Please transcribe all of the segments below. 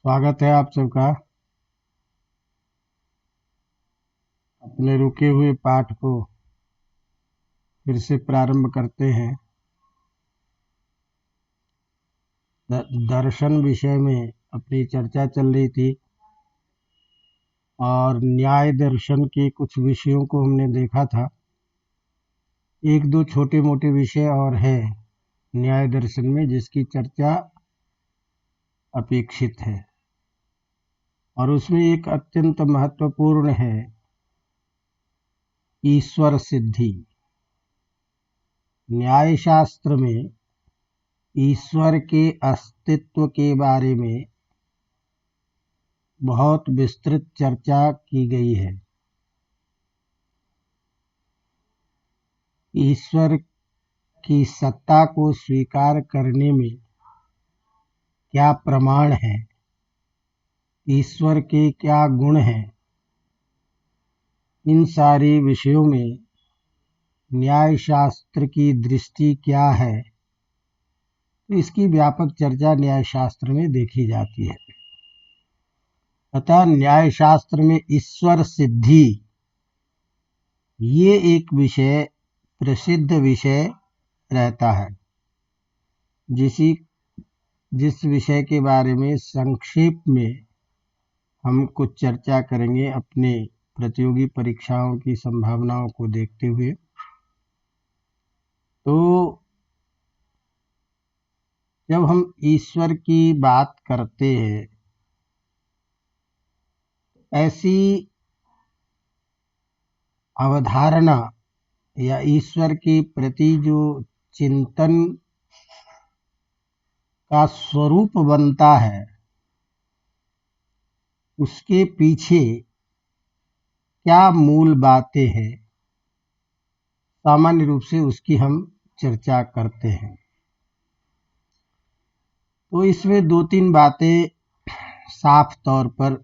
स्वागत है आप सबका। अपने रुके हुए पाठ को फिर से प्रारंभ करते हैं। दर्शन विषय में अपनी चर्चा चल रही थी और न्याय दर्शन के कुछ विषयों को हमने देखा था। एक दो छोटे मोटे विषय और है न्याय दर्शन में जिसकी चर्चा अपेक्षित है, और उसमें एक अत्यंत महत्वपूर्ण है ईश्वर सिद्धि। न्याय शास्त्र में ईश्वर के अस्तित्व के बारे में बहुत विस्तृत चर्चा की गई है। ईश्वर की सत्ता को स्वीकार करने में क्या प्रमाण है, ईश्वर के क्या गुण हैं, इन सारे विषयों में न्याय शास्त्र की दृष्टि क्या है, तो इसकी व्यापक चर्चा न्याय शास्त्र में देखी जाती है। अतः न्याय शास्त्र में ईश्वर सिद्धि ये एक विषय प्रसिद्ध विषय रहता है, जिस विषय के बारे में संक्षेप में हम कुछ चर्चा करेंगे अपने प्रतियोगी परीक्षाओं की संभावनाओं को देखते हुए। तो जब हम ईश्वर की बात करते हैं, ऐसी अवधारणा या ईश्वर के प्रति जो चिंतन का स्वरूप बनता है, उसके पीछे क्या मूल बातें हैं, सामान्य रूप से उसकी हम चर्चा करते हैं। तो इसमें दो तीन बातें साफ तौर पर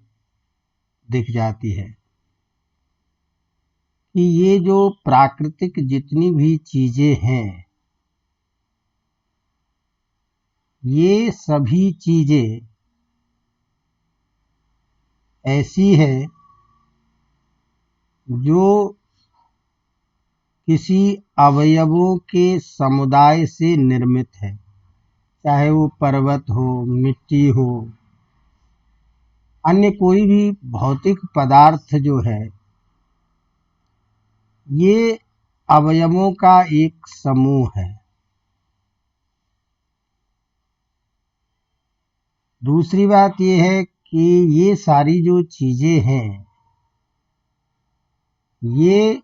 दिख जाती है कि ये जो प्राकृतिक जितनी भी चीजें हैं, ये सभी चीजें ऐसी है जो किसी अवयवों के समुदाय से निर्मित है, चाहे वो पर्वत हो, मिट्टी हो, अन्य कोई भी भौतिक पदार्थ जो है, ये अवयवों का एक समूह है। दूसरी बात ये है कि ये सारी जो चीजें हैं, ये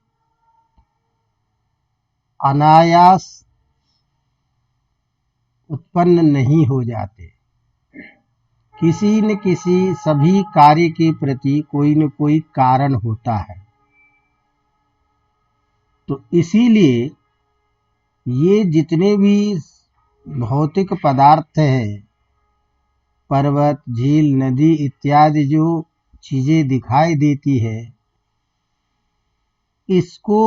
अनायास उत्पन्न नहीं हो जाते। किसी न किसी सभी कार्य के प्रति कोई न कोई कारण होता है। तो इसीलिए ये जितने भी भौतिक पदार्थ हैं, पर्वत, झील, नदी इत्यादि जो चीजें दिखाई देती है, इसको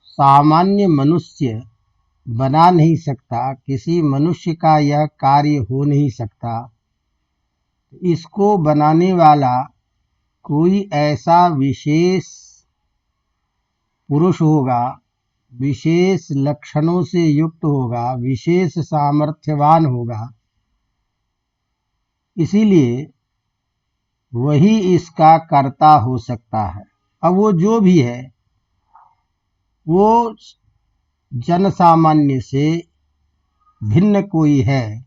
सामान्य मनुष्य बना नहीं सकता, किसी मनुष्य का यह कार्य हो नहीं सकता। इसको बनाने वाला कोई ऐसा विशेष पुरुष होगा, विशेष लक्षणों से युक्त होगा, विशेष सामर्थ्यवान होगा, इसीलिए वही इसका कर्ता हो सकता है। अब वो जो भी है, वो जनसामान्य से भिन्न कोई है,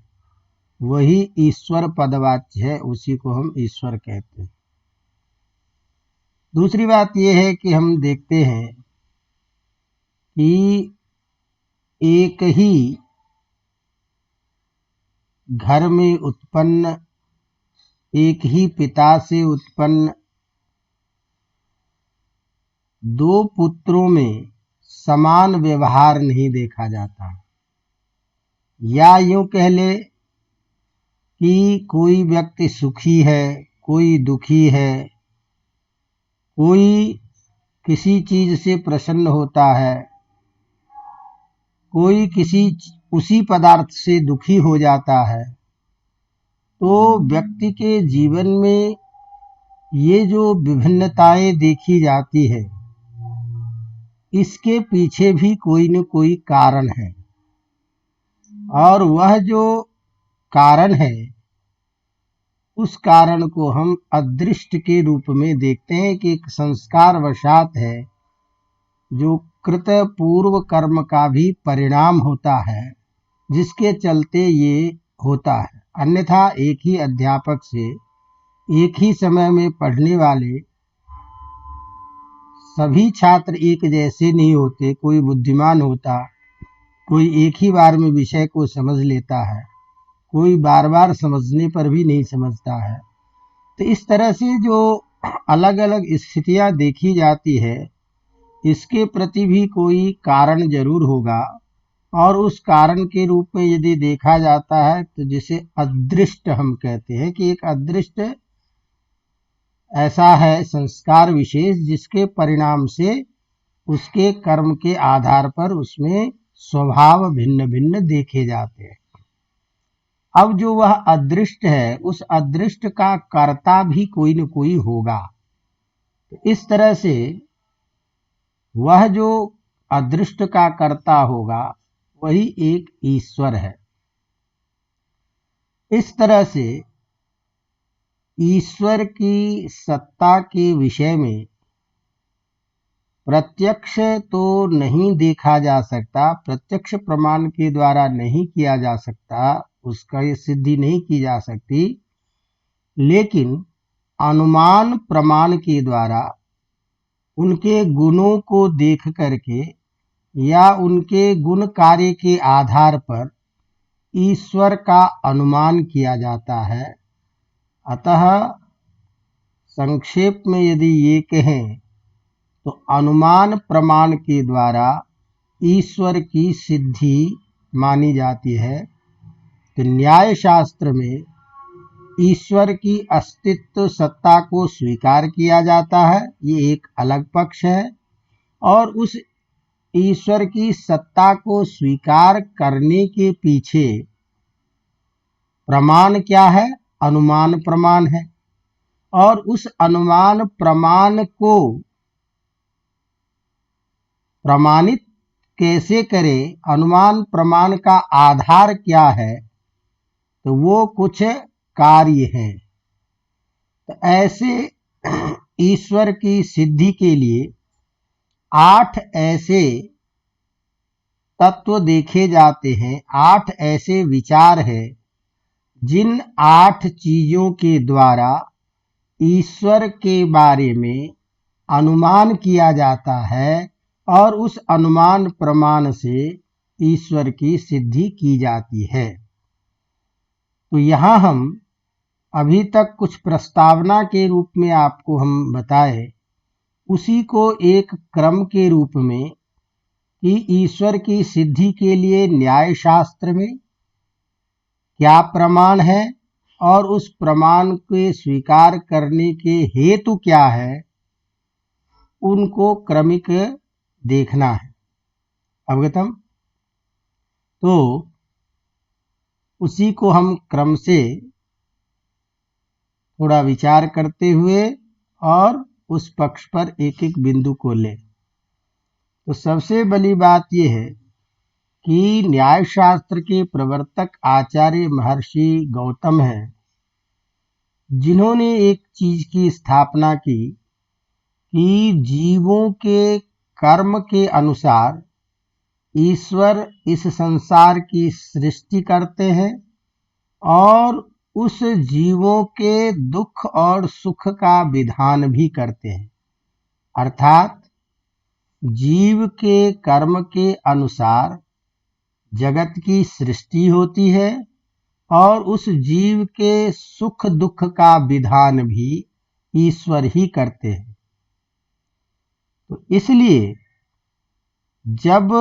वही ईश्वर पदवाच्य है, उसी को हम ईश्वर कहते हैं। दूसरी बात यह है कि हम देखते हैं कि एक ही घर में उत्पन्न, एक ही पिता से उत्पन्न दो पुत्रों में समान व्यवहार नहीं देखा जाता। या यूं कह ले कि कोई व्यक्ति सुखी है, कोई दुखी है, कोई किसी चीज से प्रसन्न होता है, कोई किसी उसी पदार्थ से दुखी हो जाता है। तो व्यक्ति के जीवन में ये जो विभिन्नताएं देखी जाती है, इसके पीछे भी कोई न कोई कारण है, और वह जो कारण है उस कारण को हम अदृष्ट के रूप में देखते हैं कि एक संस्कार वशात है, जो कृत पूर्व कर्म का भी परिणाम होता है, जिसके चलते ये होता है। अन्यथा एक ही अध्यापक से एक ही समय में पढ़ने वाले सभी छात्र एक जैसे नहीं होते। कोई बुद्धिमान होता, कोई एक ही बार में विषय को समझ लेता है, कोई बार बार समझने पर भी नहीं समझता है। तो इस तरह से जो अलग अलग स्थितियां देखी जाती है, इसके प्रति भी कोई कारण जरूर होगा, और उस कारण के रूप में यदि देखा जाता है तो जिसे अदृष्ट हम कहते हैं कि एक अदृष्ट ऐसा है संस्कार विशेष जिसके परिणाम से उसके कर्म के आधार पर उसमें स्वभाव भिन्न भिन्न देखे जाते हैं। अब जो वह अदृष्ट है, उस अदृष्ट का कर्ता भी कोई न कोई होगा। तो इस तरह से वह जो अदृष्ट का कर्ता होगा वही एक ईश्वर है। इस तरह से ईश्वर की सत्ता के विषय में प्रत्यक्ष तो नहीं देखा जा सकता, प्रत्यक्ष प्रमाण के द्वारा नहीं किया जा सकता, उसका ये सिद्धि नहीं की जा सकती, लेकिन अनुमान प्रमाण के द्वारा उनके गुणों को देख करके या उनके गुण कार्य के आधार पर ईश्वर का अनुमान किया जाता है। अतः संक्षेप में यदि ये कहें तो अनुमान प्रमाण के द्वारा ईश्वर की सिद्धि मानी जाती है। तो न्याय शास्त्र में ईश्वर की अस्तित्व सत्ता को स्वीकार किया जाता है, ये एक अलग पक्ष है। और उस ईश्वर की सत्ता को स्वीकार करने के पीछे प्रमाण क्या है? अनुमान प्रमाण है। और उस अनुमान प्रमाण को प्रमाणित कैसे करें, अनुमान प्रमाण का आधार क्या है? तो वो कुछ कार्य हैं। तो ऐसे ईश्वर की सिद्धि के लिए 8 ऐसे तत्व देखे जाते हैं, 8 ऐसे विचार हैं जिन 8 चीजों के द्वारा ईश्वर के बारे में अनुमान किया जाता है, और उस अनुमान प्रमाण से ईश्वर की सिद्धि की जाती है। तो यहाँ हम अभी तक कुछ प्रस्तावना के रूप में आपको हम बताए, उसी को एक क्रम के रूप में कि ईश्वर की सिद्धि के लिए न्याय शास्त्र में क्या प्रमाण है और उस प्रमाण के स्वीकार करने के हेतु क्या है, उनको क्रमिक देखना है। अवगतम? तो उसी को हम क्रम से थोड़ा विचार करते हुए और उस पक्ष पर एक एक बिंदु को लें। तो सबसे बड़ी बात यह है कि न्याय शास्त्र के प्रवर्तक आचार्य महर्षि गौतम हैं, जिन्होंने एक चीज की स्थापना की कि जीवों के कर्म के अनुसार ईश्वर इस संसार की सृष्टि करते हैं और उस जीवों के दुख और सुख का विधान भी करते हैं। अर्थात जीव के कर्म के अनुसार जगत की सृष्टि होती है और उस जीव के सुख दुख का विधान भी ईश्वर ही करते हैं। तो इसलिए जब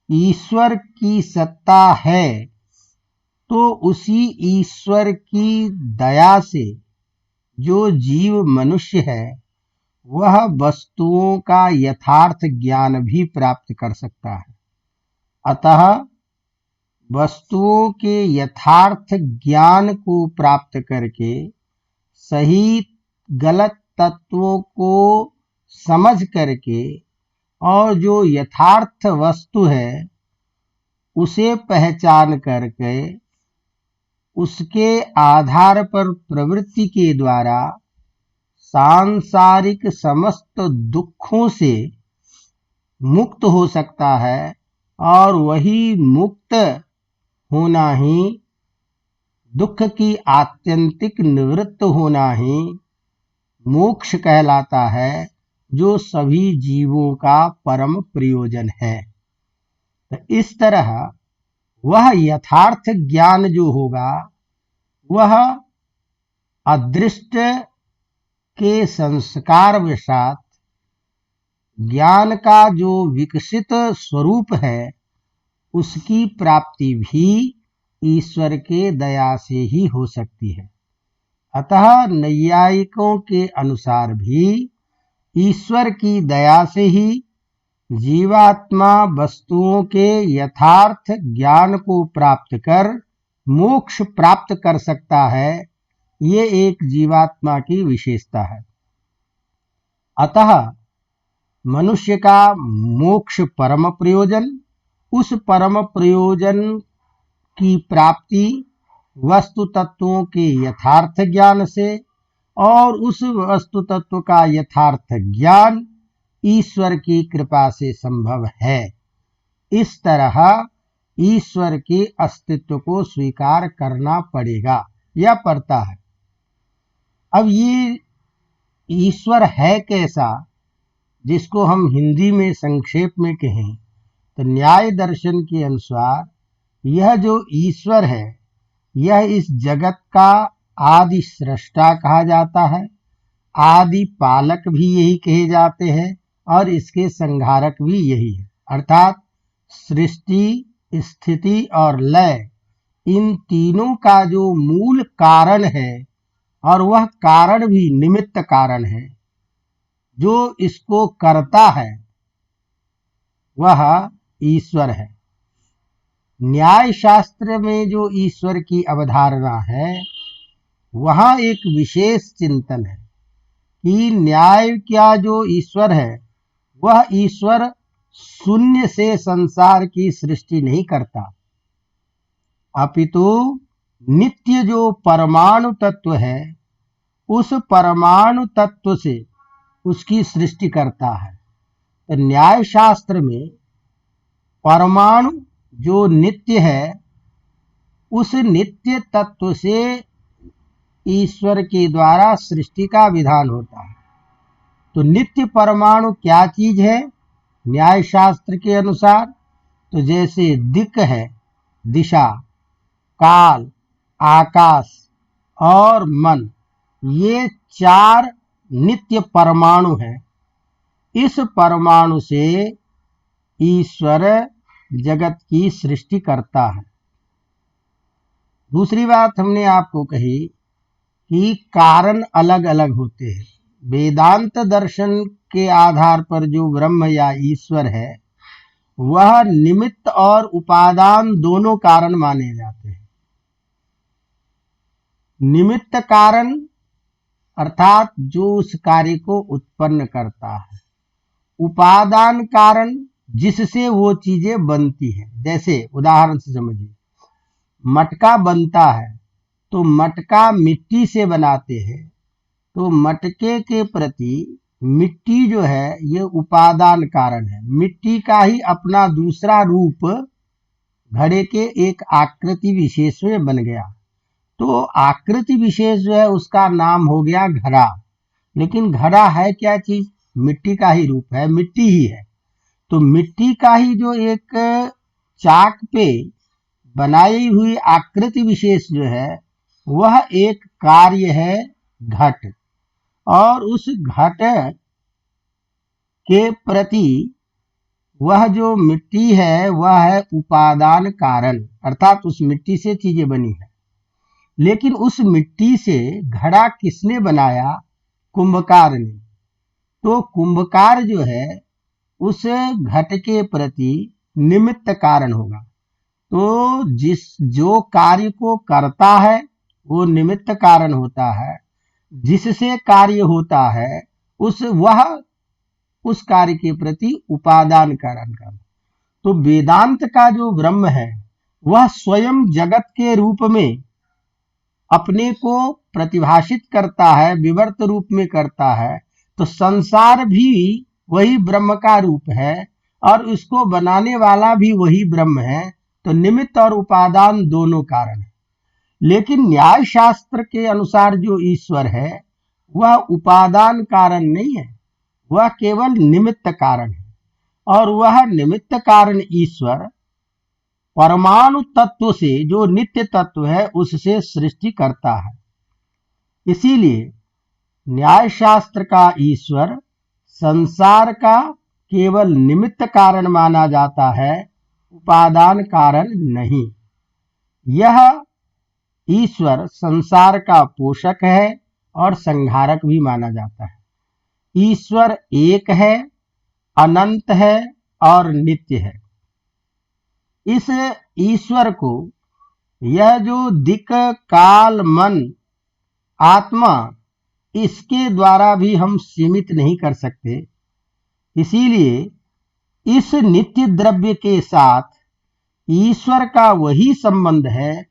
ईश्वर की सत्ता है तो उसी ईश्वर की दया से जो जीव मनुष्य है वह वस्तुओं का यथार्थ ज्ञान भी प्राप्त कर सकता है। अतः वस्तुओं के यथार्थ ज्ञान को प्राप्त करके सही गलत तत्वों को समझ करके और जो यथार्थ वस्तु है उसे पहचान करके उसके आधार पर प्रवृत्ति के द्वारा सांसारिक समस्त दुखों से मुक्त हो सकता है और वही मुक्त होना ही, दुख की आत्यंतिक निवृत्त होना ही मोक्ष कहलाता है, जो सभी जीवों का परम प्रयोजन है। तो इस तरह वह यथार्थ ज्ञान जो होगा वह अदृष्ट के संस्कार वशात ज्ञान का जो विकसित स्वरूप है उसकी प्राप्ति भी ईश्वर के दया से ही हो सकती है। अतः नैयायिकों के अनुसार भी ईश्वर की दया से ही जीवात्मा वस्तुओं के यथार्थ ज्ञान को प्राप्त कर मोक्ष प्राप्त कर सकता है। ये एक जीवात्मा की विशेषता है। अतः मनुष्य का मोक्ष परम प्रयोजन, उस परम प्रयोजन की प्राप्ति वस्तु तत्वों के यथार्थ ज्ञान से और उस वस्तु तत्व का यथार्थ ज्ञान ईश्वर की कृपा से संभव है। इस तरह ईश्वर के अस्तित्व को स्वीकार करना पड़ेगा या पड़ता है। अब ये ईश्वर है कैसा, जिसको हम हिंदी में संक्षेप में कहें तो न्याय दर्शन के अनुसार यह जो ईश्वर है यह इस जगत का आदि सृष्टा कहा जाता है, आदि पालक भी यही कहे जाते हैं और इसके संहारक भी यही है। अर्थात सृष्टि, स्थिति और लय, इन तीनों का जो मूल कारण है और वह कारण भी निमित्त कारण है, जो इसको करता है वह ईश्वर है। न्याय शास्त्र में जो ईश्वर की अवधारणा है वहाँ एक विशेष चिंतन है कि न्याय का जो ईश्वर है वह ईश्वर शून्य से संसार की सृष्टि नहीं करता, अपितु नित्य जो परमाणु तत्व है उस परमाणु तत्व से उसकी सृष्टि करता है। तो न्याय शास्त्र में परमाणु जो नित्य है उस नित्य तत्व से ईश्वर के द्वारा सृष्टि का विधान होता है। तो नित्य परमाणु क्या चीज है न्याय शास्त्र के अनुसार? तो जैसे दिक् है, दिशा, काल, आकाश और मन, ये चार नित्य परमाणु हैं। इस परमाणु से ईश्वर जगत की सृष्टि करता है। दूसरी बात हमने आपको कही कि कारण अलग अलग होते हैं। वेदांत दर्शन के आधार पर जो ब्रह्म या ईश्वर है वह निमित्त और उपादान दोनों कारण माने जाते हैं। निमित्त कारण अर्थात जो उस कार्य को उत्पन्न करता है, उपादान कारण जिससे वो चीजें बनती हैं। जैसे उदाहरण से समझिए, मटका बनता है तो मटका मिट्टी से बनाते हैं, तो मटके के प्रति मिट्टी जो है ये उपादान कारण है। मिट्टी का ही अपना दूसरा रूप घड़े के एक आकृति विशेष में बन गया, तो आकृति विशेष जो है उसका नाम हो गया घड़ा। लेकिन घड़ा है क्या चीज? मिट्टी का ही रूप है, मिट्टी ही है। तो मिट्टी का ही जो एक चाक पे बनाई हुई आकृति विशेष जो है वह एक कार्य है घट, और उस घट के प्रति वह जो मिट्टी है वह है उपादान कारण, अर्थात उस मिट्टी से चीजें बनी है। लेकिन उस मिट्टी से घड़ा किसने बनाया? कुंभकार ने। तो कुंभकार जो है उस घट के प्रति निमित्त कारण होगा। तो जो कार्य को करता है वो निमित्त कारण होता है, जिससे कार्य होता है उस कार्य के प्रति उपादान कारण का। तो वेदांत का जो ब्रह्म है वह स्वयं जगत के रूप में अपने को प्रतिभाषित करता है, विवर्त रूप में करता है। तो संसार भी वही ब्रह्म का रूप है और उसको बनाने वाला भी वही ब्रह्म है। तो निमित्त और उपादान दोनों कारण है। लेकिन न्याय शास्त्र के अनुसार जो ईश्वर है वह उपादान कारण नहीं है, वह केवल निमित्त कारण है। और वह निमित्त कारण ईश्वर परमाणु तत्व से, जो नित्य तत्व है, उससे सृष्टि करता है। इसीलिए न्याय शास्त्र का ईश्वर संसार का केवल निमित्त कारण माना जाता है, उपादान कारण नहीं। यह ईश्वर संसार का पोषक है और संहारक भी माना जाता है। ईश्वर एक है, अनंत है और नित्य है। इस ईश्वर को यह जो दिक्, काल, मन, आत्मा, इसके द्वारा भी हम सीमित नहीं कर सकते। इसीलिए इस नित्य द्रव्य के साथ ईश्वर का वही संबंध है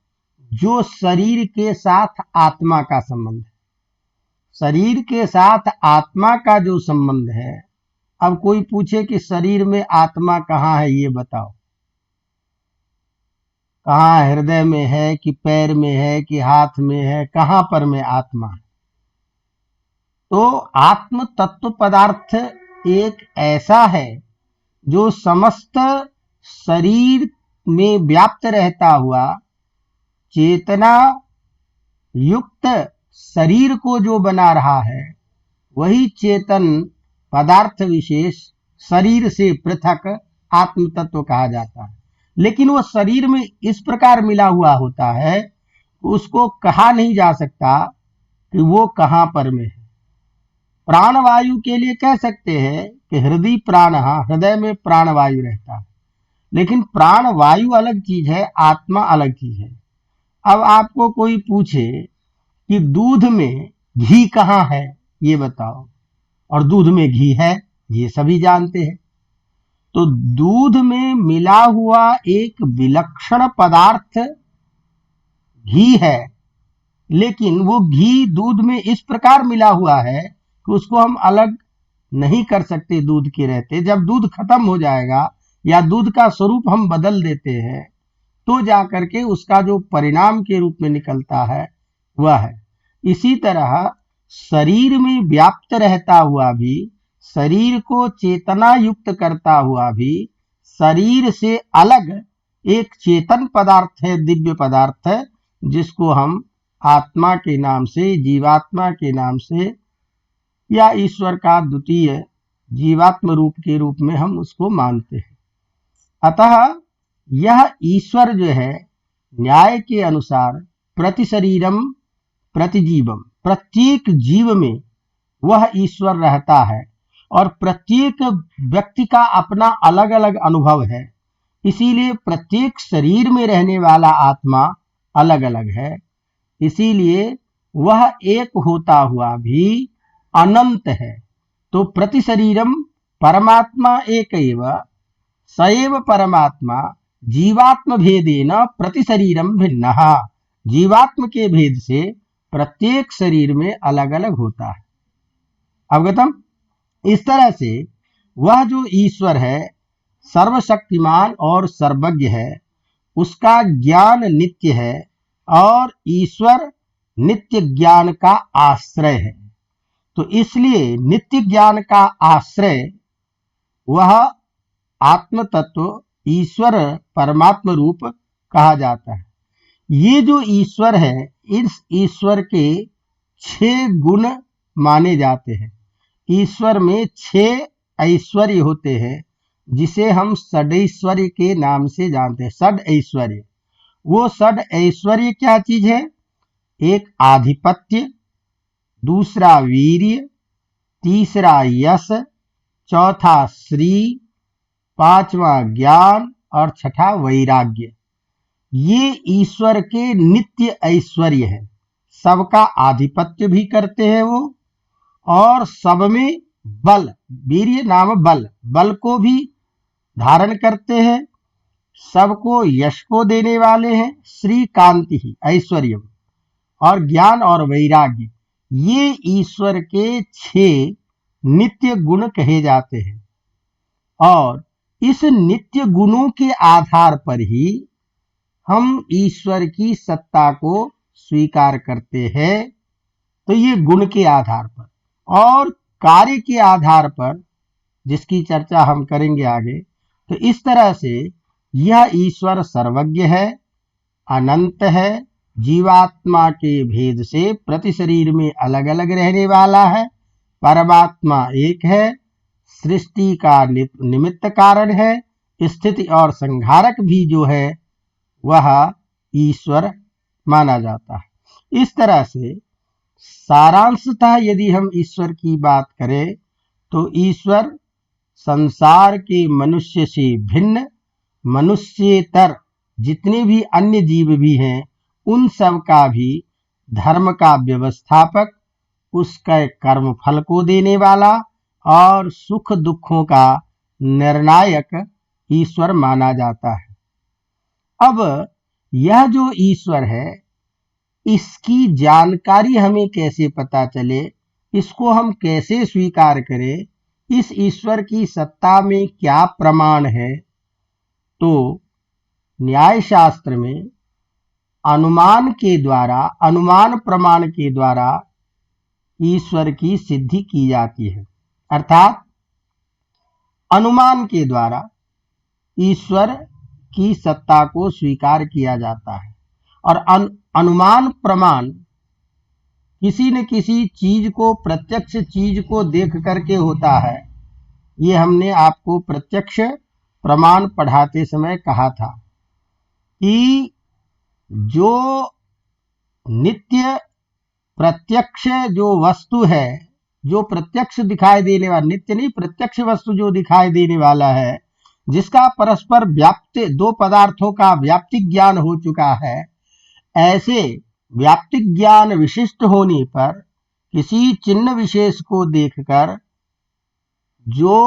जो शरीर के साथ आत्मा का संबंध है। शरीर के साथ आत्मा का जो संबंध है, अब कोई पूछे कि शरीर में आत्मा कहाँ है, ये बताओ, कहाँ, हृदय में है कि पैर में है कि हाथ में है, कहाँ पर में आत्मा है? तो आत्म तत्व पदार्थ एक ऐसा है जो समस्त शरीर में व्याप्त रहता हुआ चेतना युक्त शरीर को जो बना रहा है, वही चेतन पदार्थ विशेष शरीर से पृथक आत्म तत्व कहा जाता है। लेकिन वो शरीर में इस प्रकार मिला हुआ होता है, उसको कहा नहीं जा सकता कि वो कहाँ पर में है। प्राणवायु के लिए कह सकते हैं कि हृदय प्राण, हृदय में प्राणवायु रहता है, लेकिन प्राणवायु अलग चीज है, आत्मा अलग चीज है। अब आपको कोई पूछे कि दूध में घी कहाँ है, ये बताओ, और दूध में घी है, ये सभी जानते हैं। तो दूध में मिला हुआ एक विलक्षण पदार्थ घी है, लेकिन वो घी दूध में इस प्रकार मिला हुआ है कि उसको हम अलग नहीं कर सकते दूध के रहते। जब दूध खत्म हो जाएगा या दूध का स्वरूप हम बदल देते हैं, तो जाकर के उसका जो परिणाम के रूप में निकलता है वह है। इसी तरह शरीर में व्याप्त रहता हुआ भी, शरीर को चेतना युक्त करता हुआ भी, शरीर से अलग एक चेतन पदार्थ है, दिव्य पदार्थ है, जिसको हम आत्मा के नाम से, जीवात्मा के नाम से, या ईश्वर का द्वितीय जीवात्म रूप के रूप में हम उसको मानते हैं। अतः यह ईश्वर जो है, न्याय के अनुसार प्रति शरीरम प्रति जीवम, प्रत्येक जीव में वह ईश्वर रहता है और प्रत्येक व्यक्ति का अपना अलग अलग अनुभव है। इसीलिए प्रत्येक शरीर में रहने वाला आत्मा अलग अलग है। इसीलिए वह एक होता हुआ भी अनंत है। तो प्रति शरीरम परमात्मा एकैव सएव परमात्मा जीवात्म भेदेन प्रति शरीरम भिन्नः। जीवात्म के भेद से प्रत्येक शरीर में अलग अलग होता है। अवगतम? इस तरह से वह जो ईश्वर है सर्वशक्तिमान और सर्वज्ञ है, उसका ज्ञान नित्य है और ईश्वर नित्य ज्ञान का आश्रय है। तो इसलिए नित्य ज्ञान का आश्रय वह आत्म तत्व ईश्वर परमात्म रूप कहा जाता है। ये जो ईश्वर है, इस ईश्वर के 6 गुण माने जाते हैं। ईश्वर में 6 ऐश्वर्य होते हैं, जिसे हम षडैश्वर्य के नाम से जानते हैं। षड ऐश्वर्य, वो षड ऐश्वर्य क्या चीज है? एक आधिपत्य, दूसरा वीर्य, तीसरा यश, चौथा श्री, पांचवा ज्ञान और छठा वैराग्य। ये ईश्वर के नित्य ऐश्वर्य है। सबका आधिपत्य भी करते हैं वो, और सब में बल, वीर्य नाम बल, बल को भी धारण करते हैं, सबको यश को देने वाले हैं। श्री कांति ही ऐश्वर्य, और ज्ञान और वैराग्य, ये ईश्वर के 6 नित्य गुण कहे जाते हैं। और इस नित्य गुणों के आधार पर ही हम ईश्वर की सत्ता को स्वीकार करते हैं। तो ये गुण के आधार पर, और कार्य के आधार पर, जिसकी चर्चा हम करेंगे आगे। तो इस तरह से यह ईश्वर सर्वज्ञ है, अनंत है, जीवात्मा के भेद से प्रति शरीर में अलग अलग रहने वाला है, परमात्मा एक है, सृष्टि का निमित्त कारण है, स्थिति और संहारक भी जो है वह ईश्वर माना जाता है। इस तरह से सारांशतः यदि हम ईश्वर की बात करें तो ईश्वर संसार के मनुष्य से भिन्न, मनुष्येतर जितने भी अन्य जीव भी हैं उन सब का भी धर्म का व्यवस्थापक, उसके कर्म फल को देने वाला और सुख दुखों का निर्णायक ईश्वर माना जाता है। अब यह जो ईश्वर है, इसकी जानकारी हमें कैसे पता चले, इसको हम कैसे स्वीकार करें, इस ईश्वर की सत्ता में क्या प्रमाण है? तो न्याय शास्त्र में अनुमान के द्वारा, अनुमान प्रमाण के द्वारा ईश्वर की सिद्धि की जाती है। अर्थात अनुमान के द्वारा ईश्वर की सत्ता को स्वीकार किया जाता है। और अनुमान प्रमाण किसी न किसी चीज को, प्रत्यक्ष चीज को देख करके होता है। ये हमने आपको प्रत्यक्ष प्रमाण पढ़ाते समय कहा था कि जो नित्य प्रत्यक्ष जो वस्तु है, जो प्रत्यक्ष दिखाई देने वाला, नित्य नहीं, प्रत्यक्ष वस्तु जो दिखाई देने वाला है, जिसका परस्पर व्याप्ति, दो पदार्थों का व्याप्तिक ज्ञान हो चुका है, ऐसे व्याप्तिक ज्ञान विशिष्ट होने पर किसी चिन्ह विशेष को देखकर जो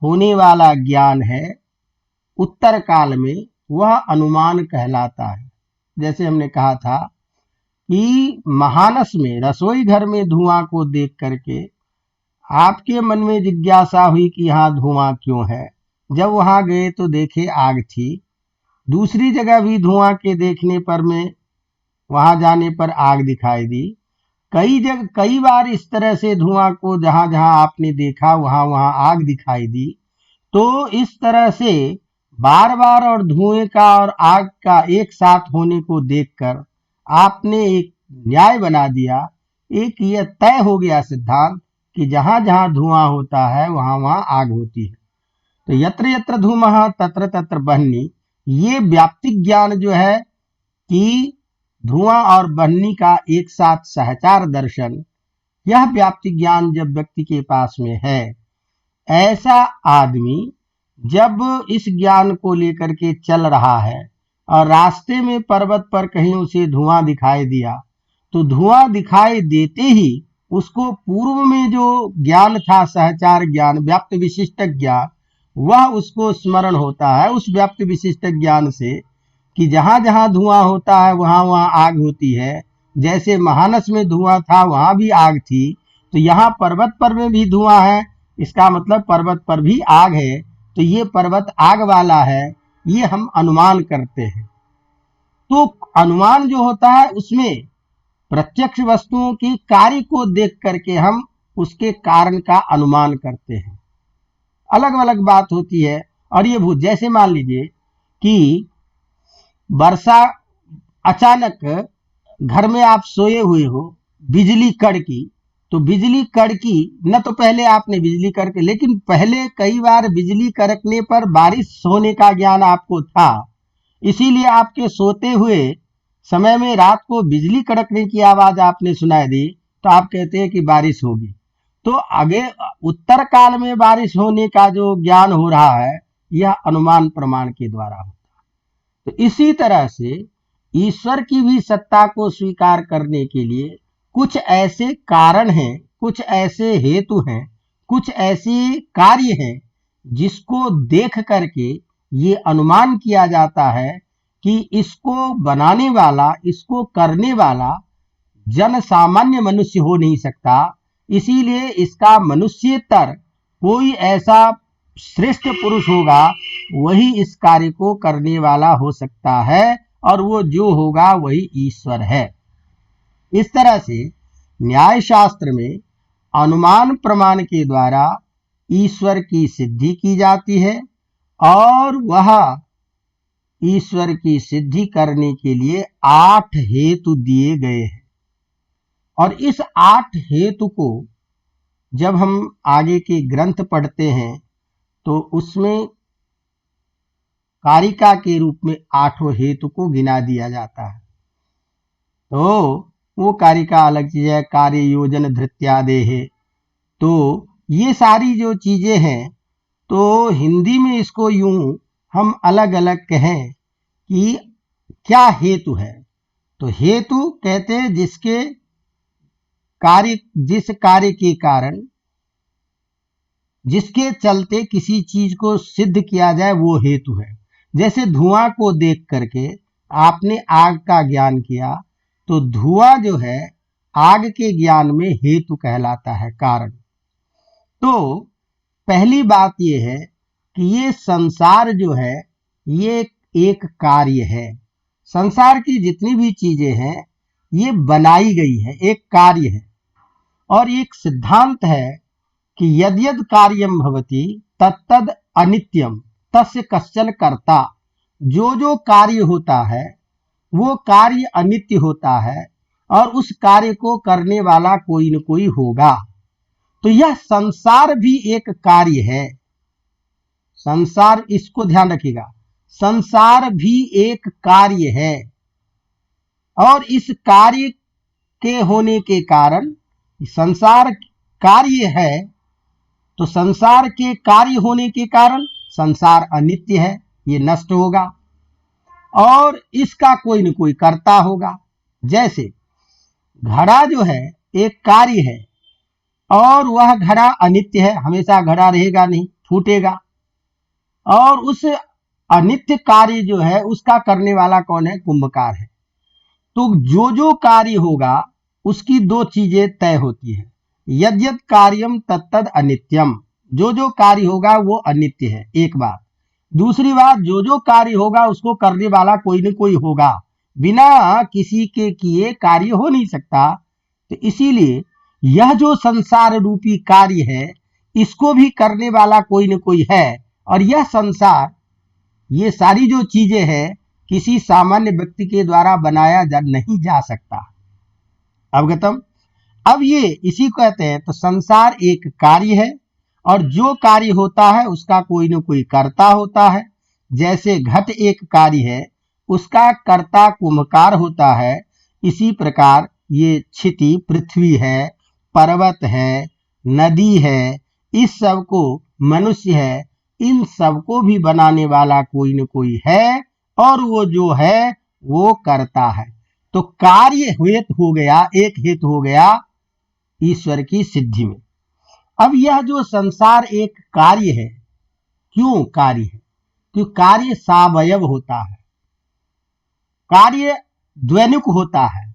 होने वाला ज्ञान है उत्तर काल में, वह अनुमान कहलाता है। जैसे हमने कहा था कि महानस में, रसोई घर में धुआं को देख करके आपके मन में जिज्ञासा हुई कि यहाँ धुआं क्यों है। जब वहां गए तो देखे आग थी। दूसरी जगह भी धुआं के देखने पर में, वहां जाने पर आग दिखाई दी। कई बार इस तरह से धुआं को जहां जहां आपने देखा वहां वहां आग दिखाई दी। तो इस तरह से बार बार और धुएं का और आग का एक साथ होने को देखकर आपने एक न्याय बना दिया, एक यह तय हो गया सिद्धांत कि जहां जहां धुआं होता है वहां वहां आग होती है। तो यत्र यत्र धूमः तत्र तत्र बह्नि, ये व्याप्तिक ज्ञान जो है कि धुआं और बन्नी का एक साथ सहचार दर्शन, यह व्याप्तिक ज्ञान जब व्यक्ति के पास में है, ऐसा आदमी जब इस ज्ञान को लेकर के चल रहा है और रास्ते में पर्वत पर कहीं उसे धुआं दिखाई दिया, तो धुआं दिखाई देते ही उसको पूर्व में जो ज्ञान था, सहचार ज्ञान, व्याप्त विशिष्ट ज्ञान, वह उसको स्मरण होता है उस व्याप्त विशिष्ट ज्ञान से कि जहां जहां धुआं होता है वहां वहां आग होती है। जैसे महानस में धुआं था वहां भी आग थी, तो यहाँ पर्वत पर में भी धुआं है, इसका मतलब पर्वत पर भी आग है। तो ये पर्वत आग वाला है, ये हम अनुमान करते हैं। तो अनुमान जो होता है उसमें प्रत्यक्ष वस्तुओं की कार्य को देख करके हम उसके कारण का अनुमान करते हैं। अलग अलग बात होती है। और ये भूत, जैसे मान लीजिए कि वर्षा अचानक, घर में आप सोए हुए हो, बिजली कड़की, तो बिजली कड़की न, तो पहले आपने बिजली कड़के, लेकिन पहले कई बार बिजली कड़कने पर बारिश होने का ज्ञान आपको था, इसीलिए आपके सोते हुए समय में रात को बिजली कड़कने की आवाज आपने सुनाई दी, तो आप कहते हैं कि बारिश होगी। तो आगे उत्तर काल में बारिश होने का जो ज्ञान हो रहा है, यह अनुमान प्रमाण के द्वारा होता है। तो इसी तरह से ईश्वर की भी सत्ता को स्वीकार करने के लिए कुछ ऐसे कारण हैं, कुछ ऐसे हेतु हैं, कुछ ऐसे कार्य हैं जिसको देख करके ये अनुमान किया जाता है कि इसको बनाने वाला, इसको करने वाला जन सामान्य मनुष्य हो नहीं सकता। इसीलिए इसका मनुष्यतर कोई ऐसा श्रेष्ठ पुरुष होगा, वही इस कार्य को करने वाला हो सकता है, और वो जो होगा वही ईश्वर है। इस तरह से न्याय शास्त्र में अनुमान प्रमाण के द्वारा ईश्वर की सिद्धि की जाती है, और वह ईश्वर की सिद्धि करने के लिए 8 हेतु दिए गए हैं। और इस 8 हेतु को जब हम आगे के ग्रंथ पढ़ते हैं तो उसमें कारिका के रूप में 8 हेतु को गिना दिया जाता है। तो वो कारिका अलग चीज है, कार्य योजन धृत्यादेह। तो ये सारी जो चीजें हैं, तो हिंदी में इसको यूं हम अलग अलग कहें कि क्या हेतु है। तो हेतु कहते हैं जिसके कार्य, जिस कार्य के कारण, जिसके चलते किसी चीज को सिद्ध किया जाए, वो हेतु है। जैसे धुआं को देख करके आपने आग का ज्ञान किया, तो धुआं जो है आग के ज्ञान में हेतु कहलाता है, कारण। तो पहली बात यह है कि ये संसार जो है ये एक कार्य है। संसार की जितनी भी चीजें हैं ये बनाई गई है, एक कार्य है। और एक सिद्धांत है कि यद यद कार्यम भवति तत्तद अनित्यम तस्य कश्चन कर्ता। जो जो कार्य होता है वो कार्य अनित्य होता है, और उस कार्य को करने वाला कोई न कोई होगा। तो यह संसार भी एक कार्य है। संसार, इसको ध्यान रखिएगा, संसार भी एक कार्य है। और इस कार्य के होने के कारण, संसार कार्य है, तो संसार के कार्य होने के कारण संसार अनित्य है, ये नष्ट होगा, और इसका कोई न कोई कर्ता होगा। जैसे घड़ा जो है एक कार्य है, और वह घड़ा अनित्य है, हमेशा घड़ा रहेगा नहीं, फूटेगा। और उस अनित्य कार्य जो है उसका करने वाला कौन है? कुंभकार है। तो जो जो कार्य होगा उसकी 2 चीजें तय होती है, यद यद कार्यम तत्तद अनित्यम। जो जो कार्य होगा वो अनित्य है, एक बात। दूसरी बात, जो जो कार्य होगा उसको करने वाला कोई न कोई होगा, बिना किसी के किए कार्य हो नहीं सकता। तो इसीलिए यह जो संसार रूपी कार्य है इसको भी करने वाला कोई न कोई है। और यह संसार, ये सारी जो चीजें हैं, किसी सामान्य व्यक्ति के द्वारा बनाया नहीं जा सकता। अवगतम? अब ये इसी को कहते हैं। तो संसार एक कार्य है, और जो कार्य होता है उसका कोई न कोई कर्ता होता है। जैसे घट एक कार्य है, उसका कर्ता कुम्भकार होता है। इसी प्रकार ये क्षिति पृथ्वी है, पर्वत है, नदी है, इस सब को, मनुष्य है, इन सब को भी बनाने वाला कोई न कोई है, और वो जो है वो करता है। तो कार्य हेतु हो गया, एक हेतु हो गया ईश्वर की सिद्धि में। अब यह जो संसार एक कार्य है, क्यों कार्य है? क्योंकि कार्य सावयव होता है, कार्य द्वैनुक होता है।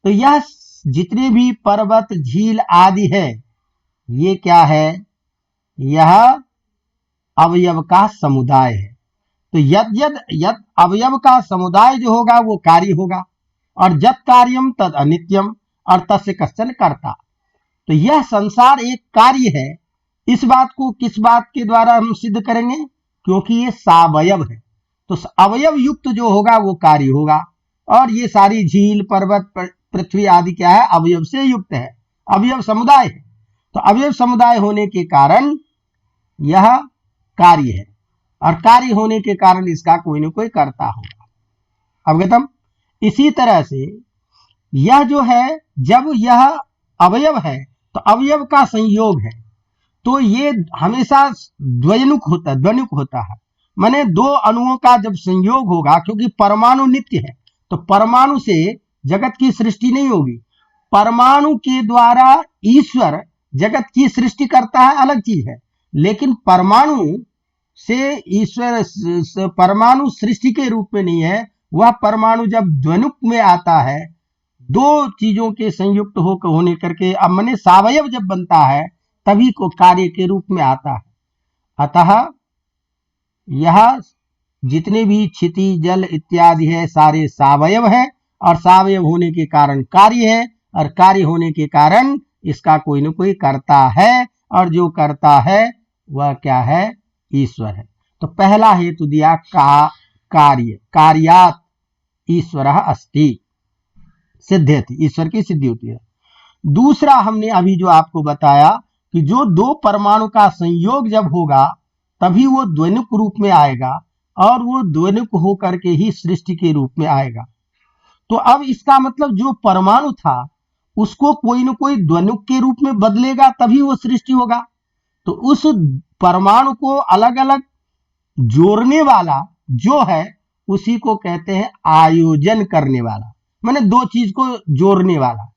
तो यह जितने भी पर्वत, झील आदि है, ये क्या है? यह अवयव का समुदाय है। तो यद अवयव का समुदाय जो होगा वो कार्य होगा, और जत कार्यम तद अनित्यम और तस्य कश्चन कर्ता। तो यह संसार एक कार्य है। इस बात को किस बात के द्वारा हम सिद्ध करेंगे? क्योंकि ये सावयव है, तो अवयव युक्त जो होगा वो कार्य होगा। और ये सारी झील, पर्वत, पृथ्वी आदि क्या है? अवयव से युक्त है, अवयव समुदाय है। तो अवयव समुदाय होने के कारण यह कार्य है, और कार्य होने के कारण इसका कोई न कोई कर्ता होगा। अवगतम? इसी तरह से यह जो है, जब यह अवयव है तो अवयव का संयोग है, तो ये हमेशा द्वैनुक होता है। माने दो अणुओं का जब संयोग होगा, क्योंकि परमाणु नित्य है, तो परमाणु से जगत की सृष्टि नहीं होगी। परमाणु के द्वारा ईश्वर जगत की सृष्टि करता है, अलग चीज है, लेकिन परमाणु से ईश्वर, परमाणु सृष्टि के रूप में नहीं है। वह परमाणु जब द्वनुक में आता है, दो चीजों के संयुक्त होने करके, अब मैंने सावयव जब बनता है तभी को कार्य के रूप में आता है। अतः यह जितने भी क्षिति जल इत्यादि है सारे सावयव है, और सावयव होने के कारण कार्य है, और कार्य होने के कारण इसका कोई न कोई करता है, और जो करता है वह क्या है? ईश्वर है। तो पहला हेतु दिया कार्य, कार्यात ईश्वरः अस्ति, सिद्ध्यति, ईश्वर की सिद्धि होती है। दूसरा हमने अभी जो आपको बताया कि जो दो परमाणु का संयोग जब होगा तभी वो द्वनुक रूप में आएगा, और वो द्वनुक होकर के ही सृष्टि के रूप में आएगा। तो अब इसका मतलब जो परमाणु था उसको कोई न कोई द्वनुक के रूप में बदलेगा तभी वो सृष्टि होगा। तो उस परमाणु को अलग अलग जोड़ने वाला जो है उसी को कहते हैं आयोजन करने वाला, माने दो चीज को जोड़ने वाला।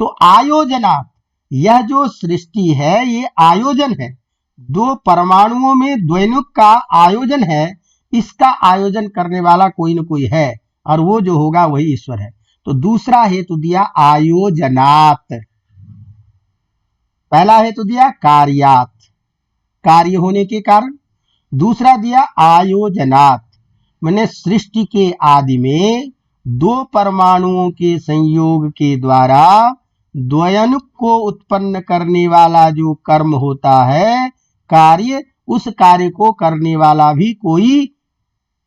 तो आयोजनात्, यह जो सृष्टि है ये आयोजन है, दो परमाणुओं में द्वैनुक का आयोजन है, इसका आयोजन करने वाला कोई न कोई है, और वो जो होगा वही ईश्वर है। तो दूसरा हेतु दिया आयोजनात्, पहला हेतु दिया कार्यात, कार्य होने के कारण। दूसरा दिया आयोजनात्, मैंने सृष्टि के आदि में दो परमाणुओं के संयोग के द्वारा द्वयनुक को उत्पन्न करने वाला जो कर्म होता है कार्य, उस कार्य को करने वाला भी कोई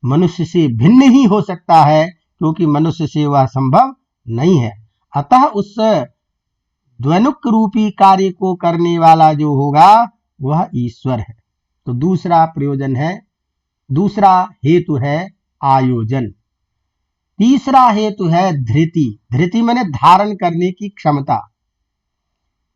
मनुष्य से भिन्न ही हो सकता है, क्योंकि मनुष्य से वह संभव नहीं है। अतः उस द्वनुक रूपी कार्य को करने वाला जो होगा वह ईश्वर है। तो दूसरा प्रयोजन है, दूसरा हेतु है आयोजन। तीसरा हेतु है धृति, धृति माने धारण करने की क्षमता।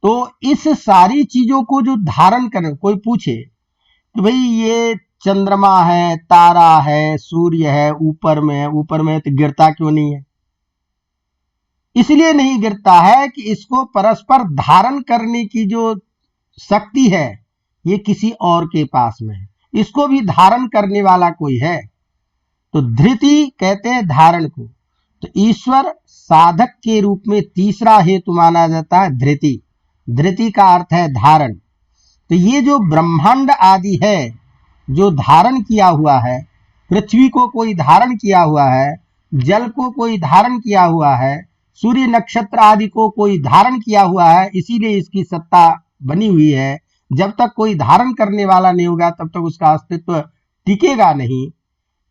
तो इस सारी चीजों को जो धारण कर, कोई पूछे कि भाई ये चंद्रमा है, तारा है, सूर्य है, ऊपर में है, ऊपर में है तो गिरता क्यों नहीं है? इसलिए नहीं गिरता है कि इसको परस्पर धारण करने की जो शक्ति है ये किसी और के पास में है, इसको भी धारण करने वाला कोई है। तो धृति कहते हैं धारण को। तो ईश्वर साधक के रूप में तीसरा हेतु माना जाता है धृति। धृति का अर्थ है धारण। तो ये जो ब्रह्मांड आदि है जो धारण किया हुआ है, पृथ्वी को कोई धारण किया हुआ है, जल को कोई धारण किया हुआ है, सूर्य नक्षत्र आदि को कोई धारण किया हुआ है, इसीलिए इसकी सत्ता बनी हुई है। जब तक कोई धारण करने वाला नहीं होगा तब तक उसका अस्तित्व टिकेगा नहीं।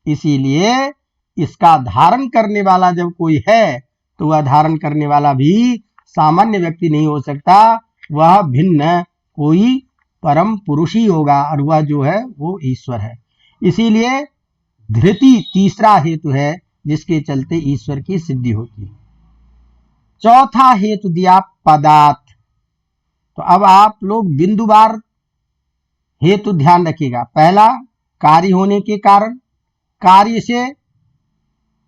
इसीलिए इसका धारण करने वाला जब कोई है तो वह धारण करने वाला भी सामान्य व्यक्ति नहीं हो सकता, वह भिन्न कोई परम पुरुष ही होगा, और वह जो है वो ईश्वर है। इसीलिए धृति तीसरा हेतु है जिसके चलते ईश्वर की सिद्धि होती है। चौथा हेतु दिया पदार्थ। तो अब आप लोग बिंदुवार हेतु ध्यान रखिएगा। पहला कार्य होने के कारण, कार्य से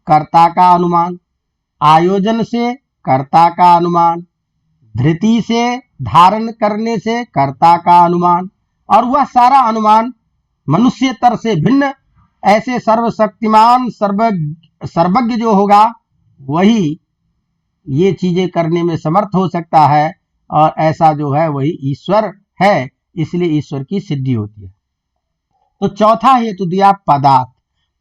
कर्ता का अनुमान, आयोजन से कर्ता का अनुमान, धृति से धारण करने से कर्ता का अनुमान, और वह सारा अनुमान मनुष्यतर से भिन्न ऐसे सर्वशक्तिमान सर्वज्ञ जो होगा वही ये चीजें करने में समर्थ हो सकता है, और ऐसा जो है वही ईश्वर है, इसलिए ईश्वर की सिद्धि होती है। तो चौथा हेतु दिया पदार्थ।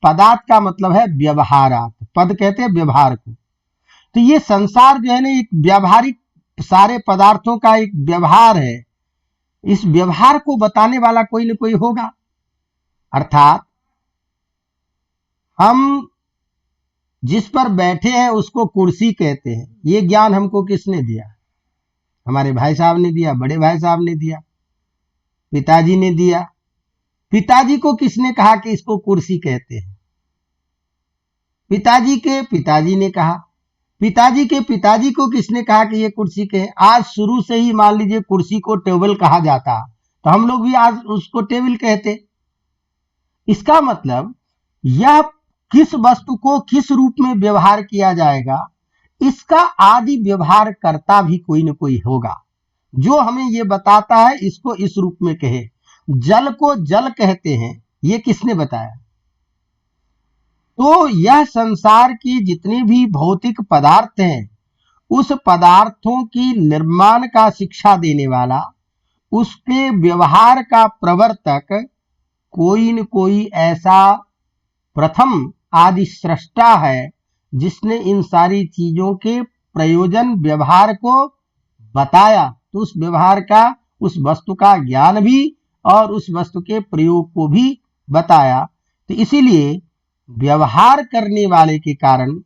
पदार्थ का मतलब है व्यवहारात, पद कहते हैं व्यवहार को। तो ये संसार जो है ना एक व्यवहारिक, सारे पदार्थों का एक व्यवहार है, इस व्यवहार को बताने वाला कोई न कोई होगा। अर्थात हम जिस पर बैठे हैं उसको कुर्सी कहते हैं। ये ज्ञान हमको किसने दिया? हमारे भाई साहब ने दिया, बड़े भाई साहब ने दिया, पिताजी ने दिया। पिताजी को किसने कहा कि इसको कुर्सी कहते हैं? पिताजी के पिताजी ने कहा। पिताजी के पिताजी को किसने कहा कि ये कुर्सी कहे? आज शुरू से ही मान लीजिए कुर्सी को टेबल कहा जाता, तो हम लोग भी आज उसको टेबल कहते। इसका मतलब यह किस वस्तु को किस रूप में व्यवहार किया जाएगा, इसका आदि व्यवहार करता भी कोई न कोई होगा जो हमें ये बताता है इसको इस रूप में कहे। जल को जल कहते हैं, ये किसने बताया? तो यह संसार की जितने भी भौतिक पदार्थ हैं, उस पदार्थों की निर्माण का शिक्षा देने वाला, उसके व्यवहार का प्रवर्तक कोई न कोई ऐसा प्रथम आदि सृष्टा है जिसने इन सारी चीजों के प्रयोजन व्यवहार को बताया। तो उस व्यवहार का, उस वस्तु का ज्ञान भी और उस वस्तु के प्रयोग को भी बताया। तो इसीलिए व्यवहार करने वाले के कारण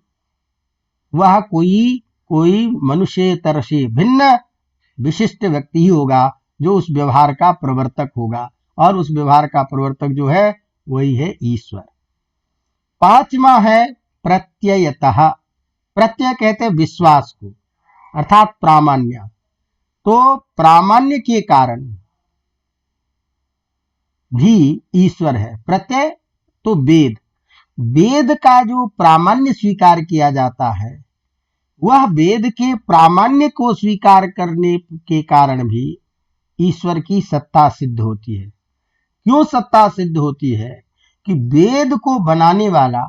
वह कोई मनुष्यतर से भिन्न विशिष्ट व्यक्ति ही होगा जो उस व्यवहार का प्रवर्तक होगा, और उस व्यवहार का प्रवर्तक जो है वही है ईश्वर। पांचवा है प्रत्ययतः। प्रत्यय कहते हैं विश्वास को, अर्थात प्रामाण्य। तो प्रामाण्य के कारण भी ईश्वर है। प्रत्यय तो वेद, वेद का जो प्रामाण्य स्वीकार किया जाता है, वह वेद के प्रामाण्य को स्वीकार करने के कारण भी ईश्वर की सत्ता सिद्ध होती है। क्यों सत्ता सिद्ध होती है? कि वेद को बनाने वाला,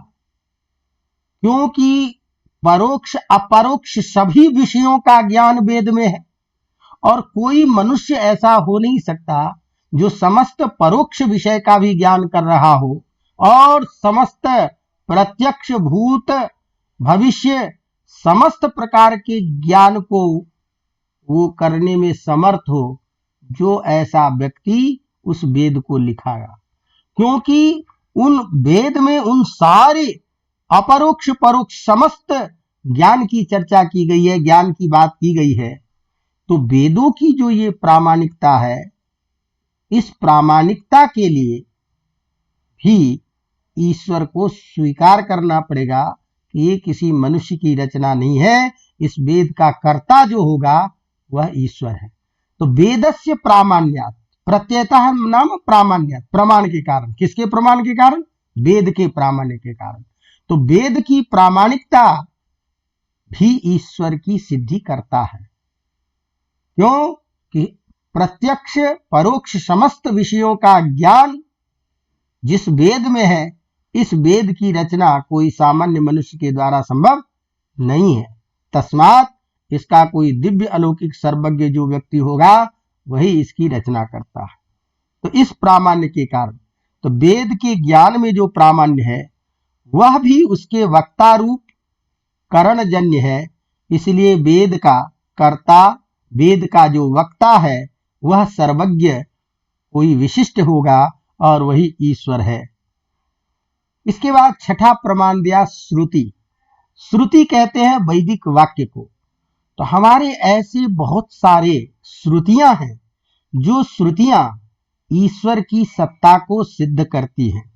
क्योंकि परोक्ष अपरोक्ष सभी विषयों का ज्ञान वेद में है, और कोई मनुष्य ऐसा हो नहीं सकता जो समस्त परोक्ष विषय का भी ज्ञान कर रहा हो और समस्त प्रत्यक्ष भूत भविष्य समस्त प्रकार के ज्ञान को वो करने में समर्थ हो, जो ऐसा व्यक्ति उस वेद को लिखागा। क्योंकि उन वेद में उन सारे अपरोक्ष परोक्ष समस्त ज्ञान की चर्चा की गई है, ज्ञान की बात की गई है। तो वेदों की जो ये प्रामाणिकता है, इस प्रामाणिकता के लिए भी ईश्वर को स्वीकार करना पड़ेगा कि ये किसी मनुष्य की रचना नहीं है, इस वेद का कर्ता जो होगा वह ईश्वर है। तो वेदस्य प्रामाण्यात्, प्रत्ययतः नाम प्रामाण्यात्, प्रमाण के कारण। किसके प्रमाण के कारण? वेद के प्रामाण्य के कारण। तो वेद की प्रामाणिकता भी ईश्वर की सिद्धि करता है। क्यों? कि प्रत्यक्ष परोक्ष समस्त विषयों का ज्ञान जिस वेद में है, इस वेद की रचना कोई सामान्य मनुष्य के द्वारा संभव नहीं है। तस्मात् इसका कोई दिव्य अलौकिक सर्वज्ञ जो व्यक्ति होगा वही इसकी रचना करता है। तो इस प्रामाण्य के कारण, तो वेद के ज्ञान में जो प्रामाण्य है वह भी उसके वक्ता रूप करणजन्य है। इसलिए वेद का कर्ता, वेद का जो वक्ता है वह सर्वज्ञ कोई विशिष्ट होगा और वही ईश्वर है। इसके बाद छठा प्रमाण दिया श्रुति। श्रुति कहते हैं वैदिक वाक्य को। तो हमारे ऐसे बहुत सारे श्रुतियां हैं जो श्रुतियां ईश्वर की सत्ता को सिद्ध करती हैं।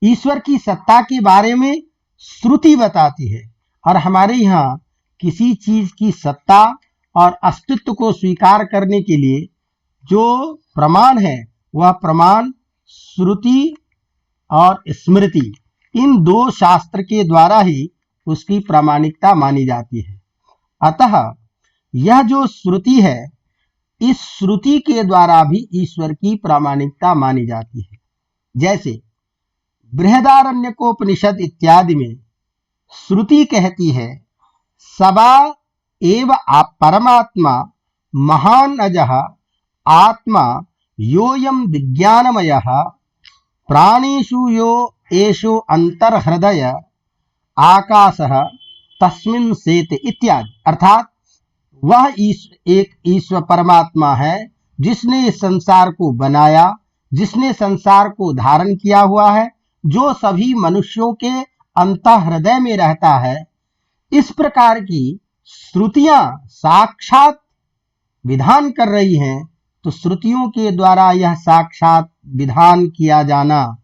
ईश्वर की सत्ता के बारे में श्रुति बताती है, और हमारे यहाँ किसी चीज की सत्ता और अस्तित्व को स्वीकार करने के लिए जो प्रमाण है वह प्रमाण श्रुति और स्मृति, इन दो शास्त्र के द्वारा ही उसकी प्रामाणिकता मानी जाती है। अतः यह जो श्रुति है, इस श्रुति के द्वारा भी ईश्वर की प्रामाणिकता मानी जाती है। जैसे बृहदारण्यकोपनिषद इत्यादि में श्रुति कहती है, सबा एव परमात्मा महान अजः आत्मा योयम विज्ञानमयः प्राणेषु यो एषो अंतर्हृदय आकाशः तस्मिन् सेत इत्यादि। अर्थात वह एक ईश्वर परमात्मा है जिसने इस संसार को बनाया, जिसने संसार को धारण किया हुआ है, जो सभी मनुष्यों के अंतःहृदय में रहता है। इस प्रकार की श्रुतियां साक्षात विधान कर रही हैं। तो श्रुतियों के द्वारा यह साक्षात विधान किया जाना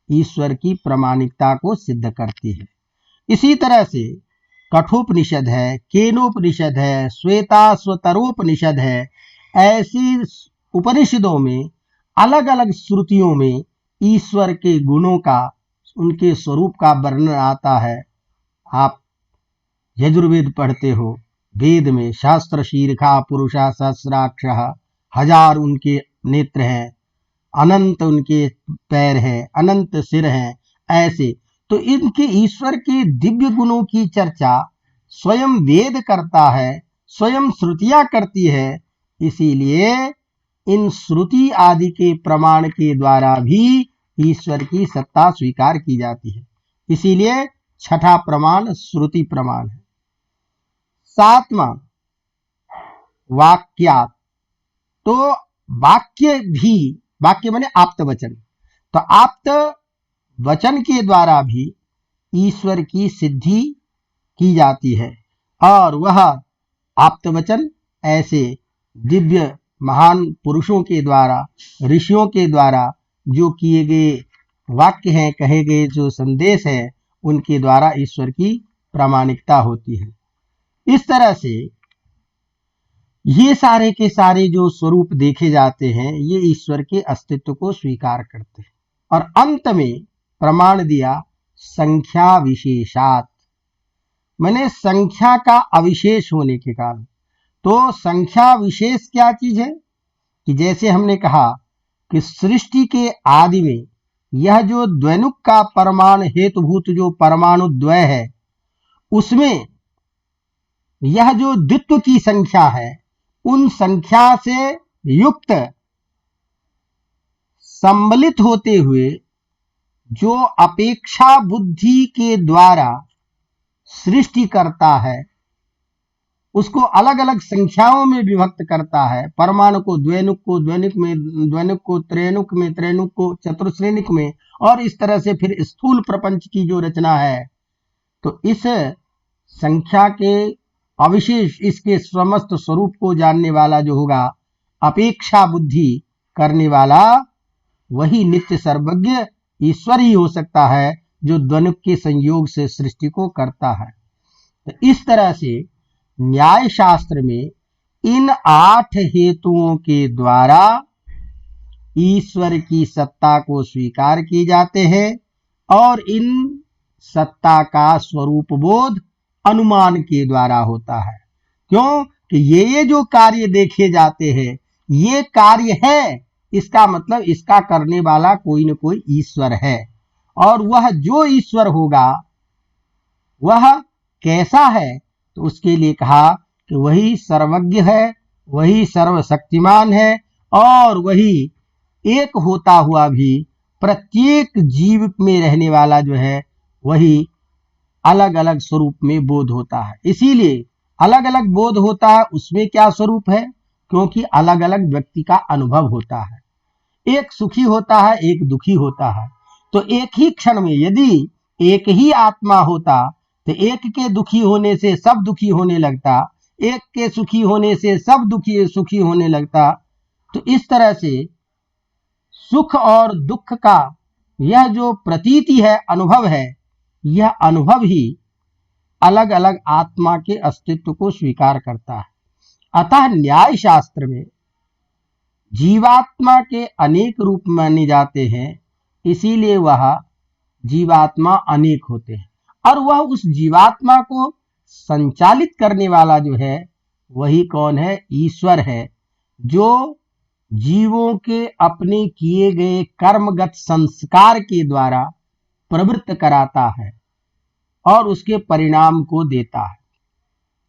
ईश्वर की प्रामाणिकता को सिद्ध करती है। इसी तरह से कठोपनिषद है, केनोपनिषद है, श्वेताश्वतरोपनिषद है। ऐसी उपनिषदों में अलग अलग श्रुतियों में ईश्वर के गुणों का, उनके स्वरूप का वर्णन आता है। आप यजुर्वेद पढ़ते हो, वेद में शास्त्र शीर्षा पुरुषा सहस्राक्षः, 1000 उनके नेत्र हैं, अनंत उनके पैर हैं, अनंत सिर हैं, ऐसे। तो इनके ईश्वर के दिव्य गुणों की चर्चा स्वयं वेद करता है, स्वयं श्रुतियां करती है। इसीलिए इन श्रुति आदि के प्रमाण के द्वारा भी ईश्वर की सत्ता स्वीकार की जाती है। इसीलिए छठा प्रमाण श्रुति प्रमाण है। सातवां वाक्यात। तो वाक्य भी, वाक्य माने आप्त वचन, तो आप्त वचन के द्वारा भी ईश्वर की सिद्धि की जाती है। और वह आप्त वचन ऐसे दिव्य महान पुरुषों के द्वारा, ऋषियों के द्वारा जो किए गए वाक्य हैं, कहे गए जो संदेश है, उनके द्वारा ईश्वर की प्रामाणिकता होती है। इस तरह से ये सारे के सारे जो स्वरूप देखे जाते हैं, ये ईश्वर के अस्तित्व को स्वीकार करते हैं। और अंत में प्रमाण दिया संख्या विशेषात, मैंने संख्या का अविशेष होने के कारण। तो संख्या विशेष क्या चीज है कि जैसे हमने कहा कि सृष्टि के आदि में यह जो द्वैनुक का परमाणु हेतुभूत जो परमाणु द्वय है, उसमें यह जो द्वित्व की संख्या है, उन संख्या से युक्त सम्मिलित होते हुए जो अपेक्षा बुद्धि के द्वारा सृष्टि करता है, उसको अलग अलग संख्याओं में विभक्त करता है। परमाणु को द्वैनुक को द्वैनुक में, द्वैनुक को त्रैनुक में, त्रैनुक को चतुर्श्रेणिक में, और इस तरह से फिर स्थूल प्रपंच की जो रचना है। तो इस संख्या के अविशेष, इसके समस्त स्वरूप को जानने वाला जो होगा, अपेक्षा बुद्धि करने वाला, वही नित्य सर्वज्ञ ईश्वर ही हो सकता है, जो द्वैनुक के संयोग से सृष्टि को करता है। तो इस तरह से न्याय शास्त्र में इन 8 हेतुओं के द्वारा ईश्वर की सत्ता को स्वीकार किए जाते हैं, और इन सत्ता का स्वरूप बोध अनुमान के द्वारा होता है। क्यों कि ये जो कार्य देखे जाते हैं, ये कार्य है, इसका मतलब इसका करने वाला कोई न कोई ईश्वर है। और वह जो ईश्वर होगा वह कैसा है, तो उसके लिए कहा कि वही सर्वज्ञ है, वही सर्वशक्तिमान है, और वही एक होता हुआ भी प्रत्येक जीव में रहने वाला जो है, वही अलग अलग स्वरूप में बोध होता है। इसीलिए अलग अलग बोध होता है। उसमें क्या स्वरूप है, क्योंकि अलग अलग व्यक्ति का अनुभव होता है। एक सुखी होता है, एक दुखी होता है। तो एक ही क्षण में यदि एक ही आत्मा होता, तो एक के दुखी होने से सब दुखी होने लगता, एक के सुखी होने से सब सुखी होने लगता। तो इस तरह से सुख और दुख का यह जो प्रतीति है, अनुभव है, यह अनुभव ही अलग अलग आत्मा के अस्तित्व को स्वीकार करता है। अतः न्याय शास्त्र में जीवात्मा के अनेक रूप माने जाते हैं, इसीलिए वह जीवात्मा अनेक होते हैं। और वह उस जीवात्मा को संचालित करने वाला जो है, वही कौन है, ईश्वर है, जो जीवों के अपने किए गए कर्मगत संस्कार के द्वारा प्रवृत्त कराता है और उसके परिणाम को देता है।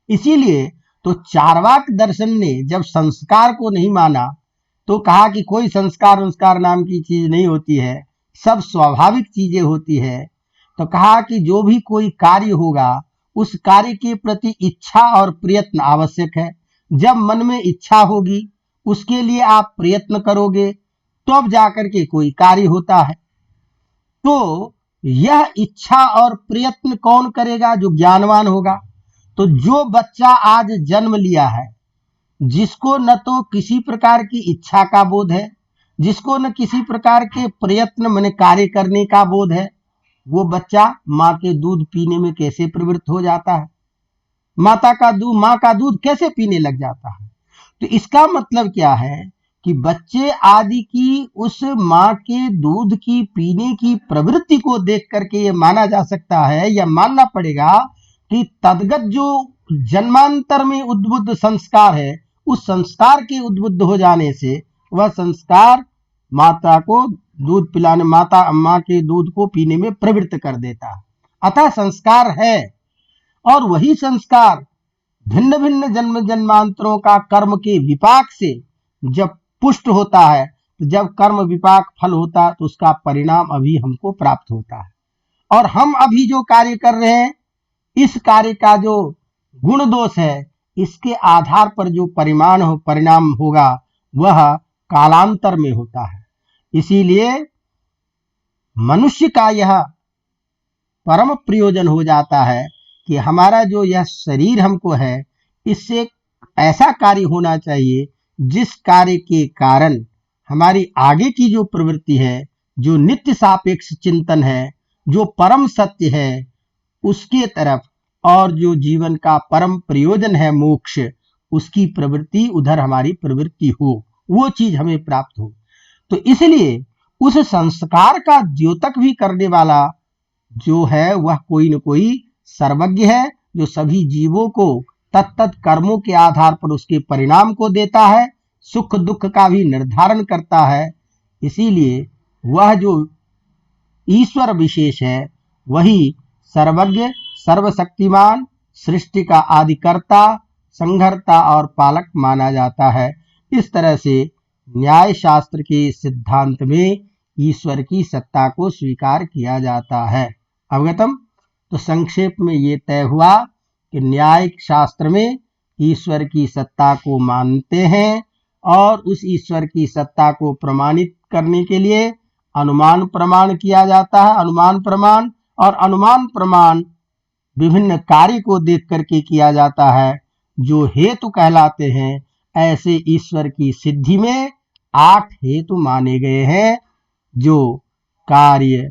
इसीलिए तो चार्वाक दर्शन ने जब संस्कार को नहीं माना, तो कहा कि कोई संस्कार नाम की चीज नहीं होती है, सब स्वाभाविक चीजें होती है। तो कहा कि जो भी कोई कार्य होगा, उस कार्य के प्रति इच्छा और प्रयत्न आवश्यक है। जब मन में इच्छा होगी, उसके लिए आप प्रयत्न करोगे, तो अब जाकर के कोई कार्य होता है। तो यह इच्छा और प्रयत्न कौन करेगा, जो ज्ञानवान होगा। तो जो बच्चा आज जन्म लिया है, जिसको न तो किसी प्रकार की इच्छा का बोध है, जिसको न किसी प्रकार के प्रयत्न माने कार्य करने का बोध है, वो बच्चा माँ के दूध पीने में कैसे प्रवृत्त हो जाता है, माँ का दूध कैसे पीने लग जाता है। तो इसका मतलब क्या है कि बच्चे आदि की उस माँ के दूध की पीने की प्रवृत्ति को देख करके ये माना जा सकता है या मानना पड़ेगा कि तद्गत जो जन्मांतर में उद्बुद्ध संस्कार है, उस संस्कार के उद्बुद्ध हो जाने से वह संस्कार माता को दूध पिलाने, माँ के दूध को पीने में प्रवृत्त कर देता है। अतः संस्कार है, और वही संस्कार भिन्न भिन्न जन्म जन्मांतरों का कर्म के विपाक से जब पुष्ट होता है, तो जब कर्म विपाक फल होता है तो उसका परिणाम अभी हमको प्राप्त होता है। और हम अभी जो कार्य कर रहे हैं, इस कार्य का जो गुण दोष है, इसके आधार पर जो परिणाम होगा वह कालांतर में होता है। इसीलिए मनुष्य का यह परम प्रयोजन हो जाता है कि हमारा जो यह शरीर हमको है, इससे ऐसा कार्य होना चाहिए जिस कार्य के कारण हमारी आगे की जो प्रवृत्ति है, जो नित्य सापेक्ष चिंतन है, जो परम सत्य है, उसके तरफ, और जो जीवन का परम प्रयोजन है मोक्ष, उसकी प्रवृत्ति, उधर हमारी प्रवृत्ति हो, वो चीज हमें प्राप्त हो। तो इसलिए उस संस्कार का द्योतक भी करने वाला जो है वह कोई न कोई सर्वज्ञ है, जो सभी जीवों को तत्त कर्मों के आधार पर उसके परिणाम को देता है, सुख दुख का भी निर्धारण करता है। इसीलिए वह जो ईश्वर विशेष है, वही सर्वज्ञ, सर्वशक्तिमान, सृष्टि का आदिकर्ता, संघर्ता और पालक माना जाता है। इस तरह से न्याय शास्त्र के सिद्धांत में ईश्वर की सत्ता को स्वीकार किया जाता है। अवगतम? तो संक्षेप में ये तय हुआ कि न्यायिक शास्त्र में ईश्वर की सत्ता को मानते हैं, और उस ईश्वर की सत्ता को प्रमाणित करने के लिए अनुमान प्रमाण किया जाता है। अनुमान प्रमाण विभिन्न कार्य को देख करके किया जाता है, जो हेतु कहलाते हैं। ऐसे ईश्वर की सिद्धि में 8 हेतु माने गए हैं, जो कार्य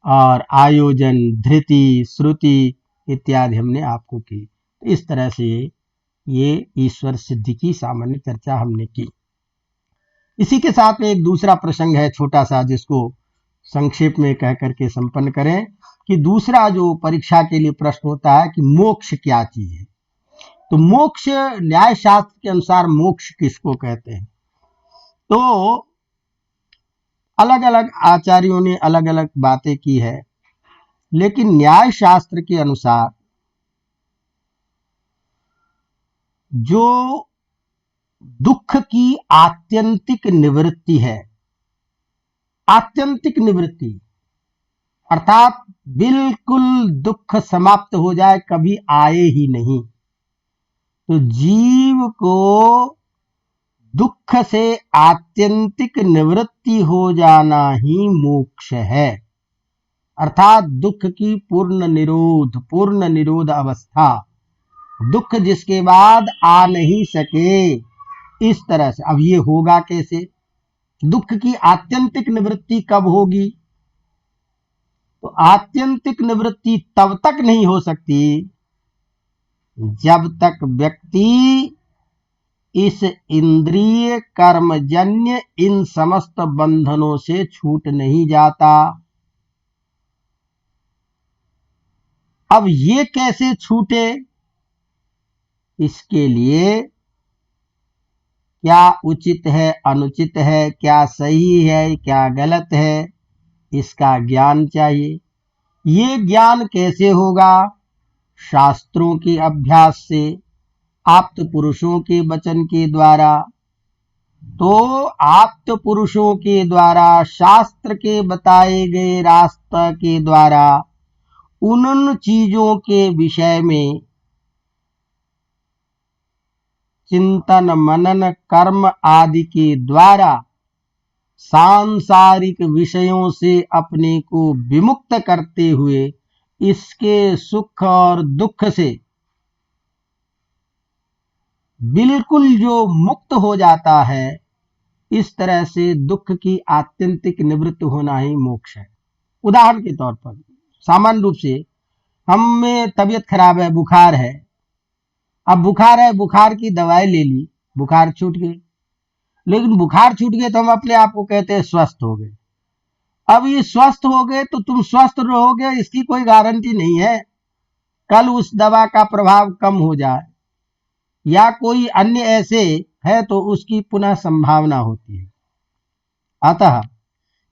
और आयोजन, धृति, श्रुति इत्यादि हमने आपको की। इस तरह से ये ईश्वर सिद्धि की सामान्य चर्चा हमने की। इसी के साथ में एक दूसरा प्रसंग है छोटा सा, जिसको संक्षेप में कह करके संपन्न करें कि दूसरा जो परीक्षा के लिए प्रश्न होता है कि मोक्ष क्या चीज है। तो मोक्ष, न्याय शास्त्र के अनुसार मोक्ष किसको कहते हैं? तो अलग अलग आचार्यों ने अलग अलग बातें की है, लेकिन न्याय शास्त्र के अनुसार जो दुख की आत्यंतिक निवृत्ति है, आत्यंतिक निवृत्ति अर्थात बिल्कुल दुख समाप्त हो जाए, कभी आए ही नहीं, तो जीव को दुख से आत्यंतिक निवृत्ति हो जाना ही मोक्ष है। अर्थात दुख की पूर्ण निरोध अवस्था, दुख जिसके बाद आ नहीं सके, इस तरह से। अब ये होगा कैसे? दुख की आत्यंतिक निवृत्ति कब होगी? तो आत्यंतिक निवृत्ति तब तक नहीं हो सकती जब तक व्यक्ति इस इंद्रिय कर्मजन्य इन समस्त बंधनों से छूट नहीं जाता। अब ये कैसे छूटे? इसके लिए क्या उचित है, अनुचित है, क्या सही है, क्या गलत है, इसका ज्ञान चाहिए। ये ज्ञान कैसे होगा? शास्त्रों के अभ्यास से, आप्त पुरुषों के वचन के द्वारा। तो आप्त पुरुषों के द्वारा, शास्त्र के बताए गए रास्ते के द्वारा, उन चीजों के विषय में चिंतन, मनन, कर्म आदि के द्वारा सांसारिक विषयों से अपने को विमुक्त करते हुए इसके सुख और दुख से बिल्कुल जो मुक्त हो जाता है, इस तरह से दुख की आत्यंतिक निवृत्त होना ही मोक्ष है। उदाहरण के तौर पर, सामान्य रूप से हमें तबीयत खराब है, बुखार है। अब बुखार है, बुखार की दवाई ले ली, बुखार छूट गई। लेकिन बुखार छूट गया तो हम अपने आप को कहते हैं स्वस्थ हो गए। अब ये स्वस्थ हो गए तो तुम स्वस्थ रहोगे इसकी कोई गारंटी नहीं है। कल उस दवा का प्रभाव कम हो जाए या कोई अन्य ऐसे है तो उसकी पुनः संभावना होती है। अतः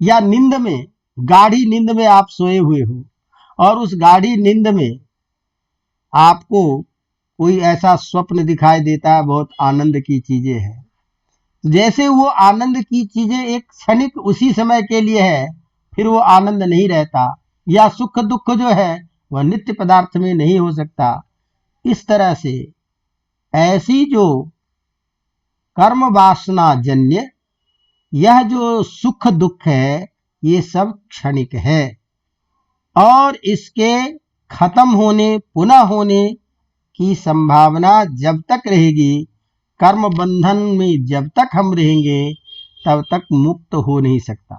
या नींद में, गाढ़ी नींद में आप सोए हुए हो और उस गाढ़ी नींद में आपको कोई ऐसा स्वप्न दिखाई देता है, बहुत आनंद की चीजें हैं, जैसे वो आनंद की चीजें एक क्षणिक उसी समय के लिए है, फिर वो आनंद नहीं रहता, या सुख दुख जो है वह नित्य पदार्थ में नहीं हो सकता। इस तरह से ऐसी जो कर्म वासना जन्य यह जो सुख दुख है ये सब क्षणिक है और इसके खत्म होने, पुनः होने की संभावना जब तक रहेगी, कर्म बंधन में जब तक हम रहेंगे तब तक मुक्त हो नहीं सकता।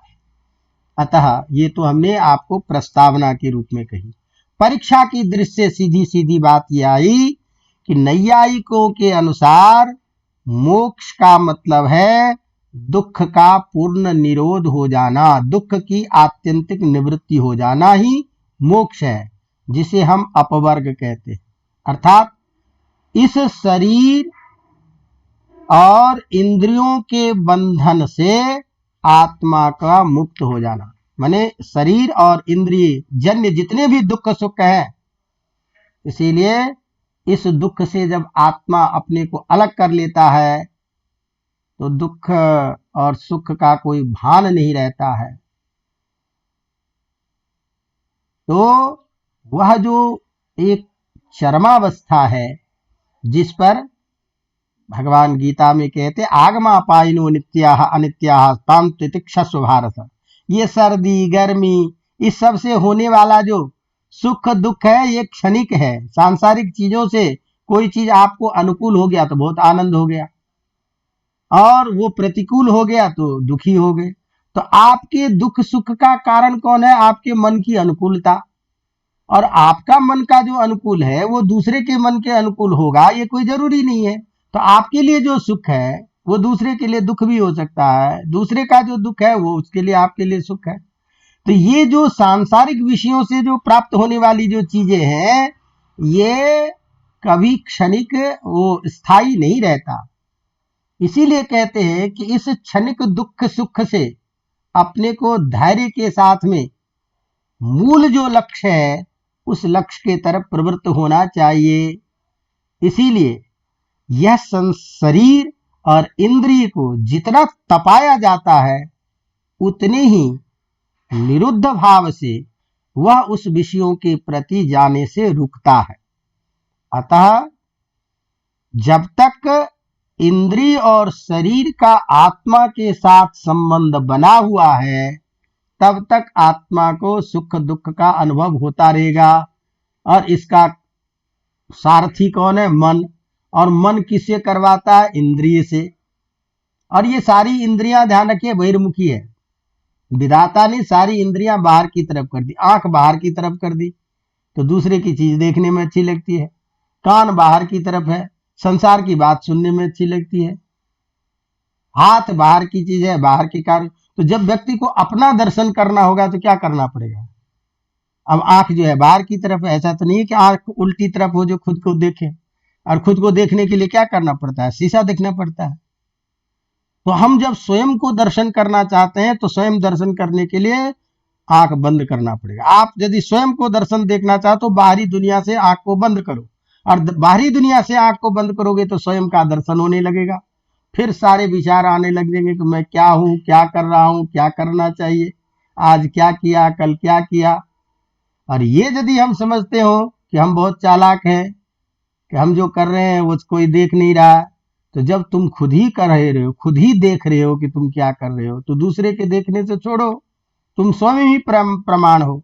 अतः ये तो हमने आपको प्रस्तावना के रूप में कही। परीक्षा की दृष्टि से सीधी सीधी बात यह आई कि नैयायिकों के अनुसार मोक्ष का मतलब है दुख का पूर्ण निरोध हो जाना, दुख की आत्यंतिक निवृत्ति हो जाना ही मोक्ष है, जिसे हम अपवर्ग कहते हैं। अर्थात इस शरीर और इंद्रियों के बंधन से आत्मा का मुक्त हो जाना, माने शरीर और इंद्रिय जन्य जितने भी दुख सुख हैं, इसीलिए इस दुख से जब आत्मा अपने को अलग कर लेता है तो दुख और सुख का कोई भान नहीं रहता है। तो वह जो एक चरमावस्था है जिस पर भगवान गीता में कहते आगमापायनो नित्याः अनित्याः तां तितिक्षस्व भारत, ये सर्दी गर्मी इस सब से होने वाला जो सुख दुख है ये क्षणिक है। सांसारिक चीजों से कोई चीज आपको अनुकूल हो गया तो बहुत आनंद हो गया और वो प्रतिकूल हो गया तो दुखी हो गए। तो आपके दुख सुख का कारण कौन है? आपके मन की अनुकूलता। और आपका मन का जो अनुकूल है वो दूसरे के मन के अनुकूल होगा ये कोई जरूरी नहीं है। तो आपके लिए जो सुख है वो दूसरे के लिए दुख भी हो सकता है, दूसरे का जो दुख है वो उसके लिए आपके लिए सुख है। तो ये जो सांसारिक विषयों से जो प्राप्त होने वाली जो चीजें हैं ये कभी क्षणिक वो स्थायी नहीं रहता। इसीलिए कहते हैं कि इस क्षणिक दुख सुख से अपने को धैर्य के साथ में मूल जो लक्ष्य है उस लक्ष्य के तरफ प्रवृत्त होना चाहिए। इसीलिए यह शरीर और इंद्रिय को जितना तपाया जाता है उतने ही निरुद्ध भाव से वह उस विषयों के प्रति जाने से रुकता है। अतः जब तक इंद्रिय और शरीर का आत्मा के साथ संबंध बना हुआ है तब तक आत्मा को सुख दुख का अनुभव होता रहेगा। और इसका सारथी कौन है? मन। और मन किससे करवाता है? इंद्रिय से। और ये सारी इंद्रियां ध्यान रखिए बहिर्मुखी है। विधाता ने सारी इंद्रियां बाहर की तरफ कर दी। आंख बाहर की तरफ कर दी तो दूसरे की चीज देखने में अच्छी लगती है, कान बाहर की तरफ है, संसार की बात सुनने में अच्छी लगती है, हाथ बाहर की चीज है, बाहर के कार्य। तो जब व्यक्ति को अपना दर्शन करना होगा तो क्या करना पड़ेगा? अब आंख जो है बाहर की तरफ है, ऐसा तो नहीं है कि आंख उल्टी तरफ हो जो खुद को देखे। और खुद को देखने के लिए क्या करना पड़ता है? शीशा देखना पड़ता है। तो हम जब स्वयं को दर्शन करना चाहते हैं तो स्वयं दर्शन करने के लिए आंख बंद करना पड़ेगा। आप यदि स्वयं को दर्शन देखना चाहते तो बाहरी दुनिया से आंख को बंद करो, और बाहरी दुनिया से आंख को बंद करोगे तो स्वयं का दर्शन होने लगेगा। फिर सारे विचार आने लगेंगे कि मैं क्या हूं, क्या कर रहा हूं, क्या करना चाहिए, आज क्या किया, कल क्या किया। और ये यदि हम समझते हो कि हम बहुत चालाक हैं कि हम जो कर रहे हैं वो कोई देख नहीं रहा, तो जब तुम खुद ही कर रहे हो, खुद ही देख रहे हो कि तुम क्या कर रहे हो, तो दूसरे के देखने से छोड़ो, तुम स्वयं ही प्रमाण हो।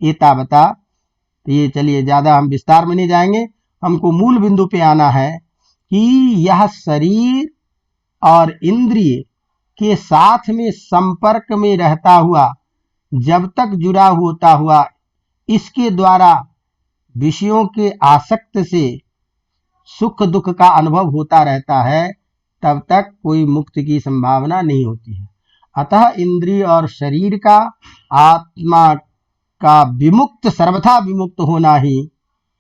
ये ताबता। तो ये चलिए ज्यादा हम विस्तार में नहीं जाएंगे, हमको मूल बिंदु पे आना है कि यह शरीर और इंद्रिय के साथ में संपर्क में रहता हुआ, जब तक जुड़ा होता हुआ इसके द्वारा विषयों के आसक्त से सुख दुख का अनुभव होता रहता है, तब तक कोई मुक्ति की संभावना नहीं होती है। अतः इंद्रिय और शरीर का आत्मा का विमुक्त, सर्वथा विमुक्त होना ही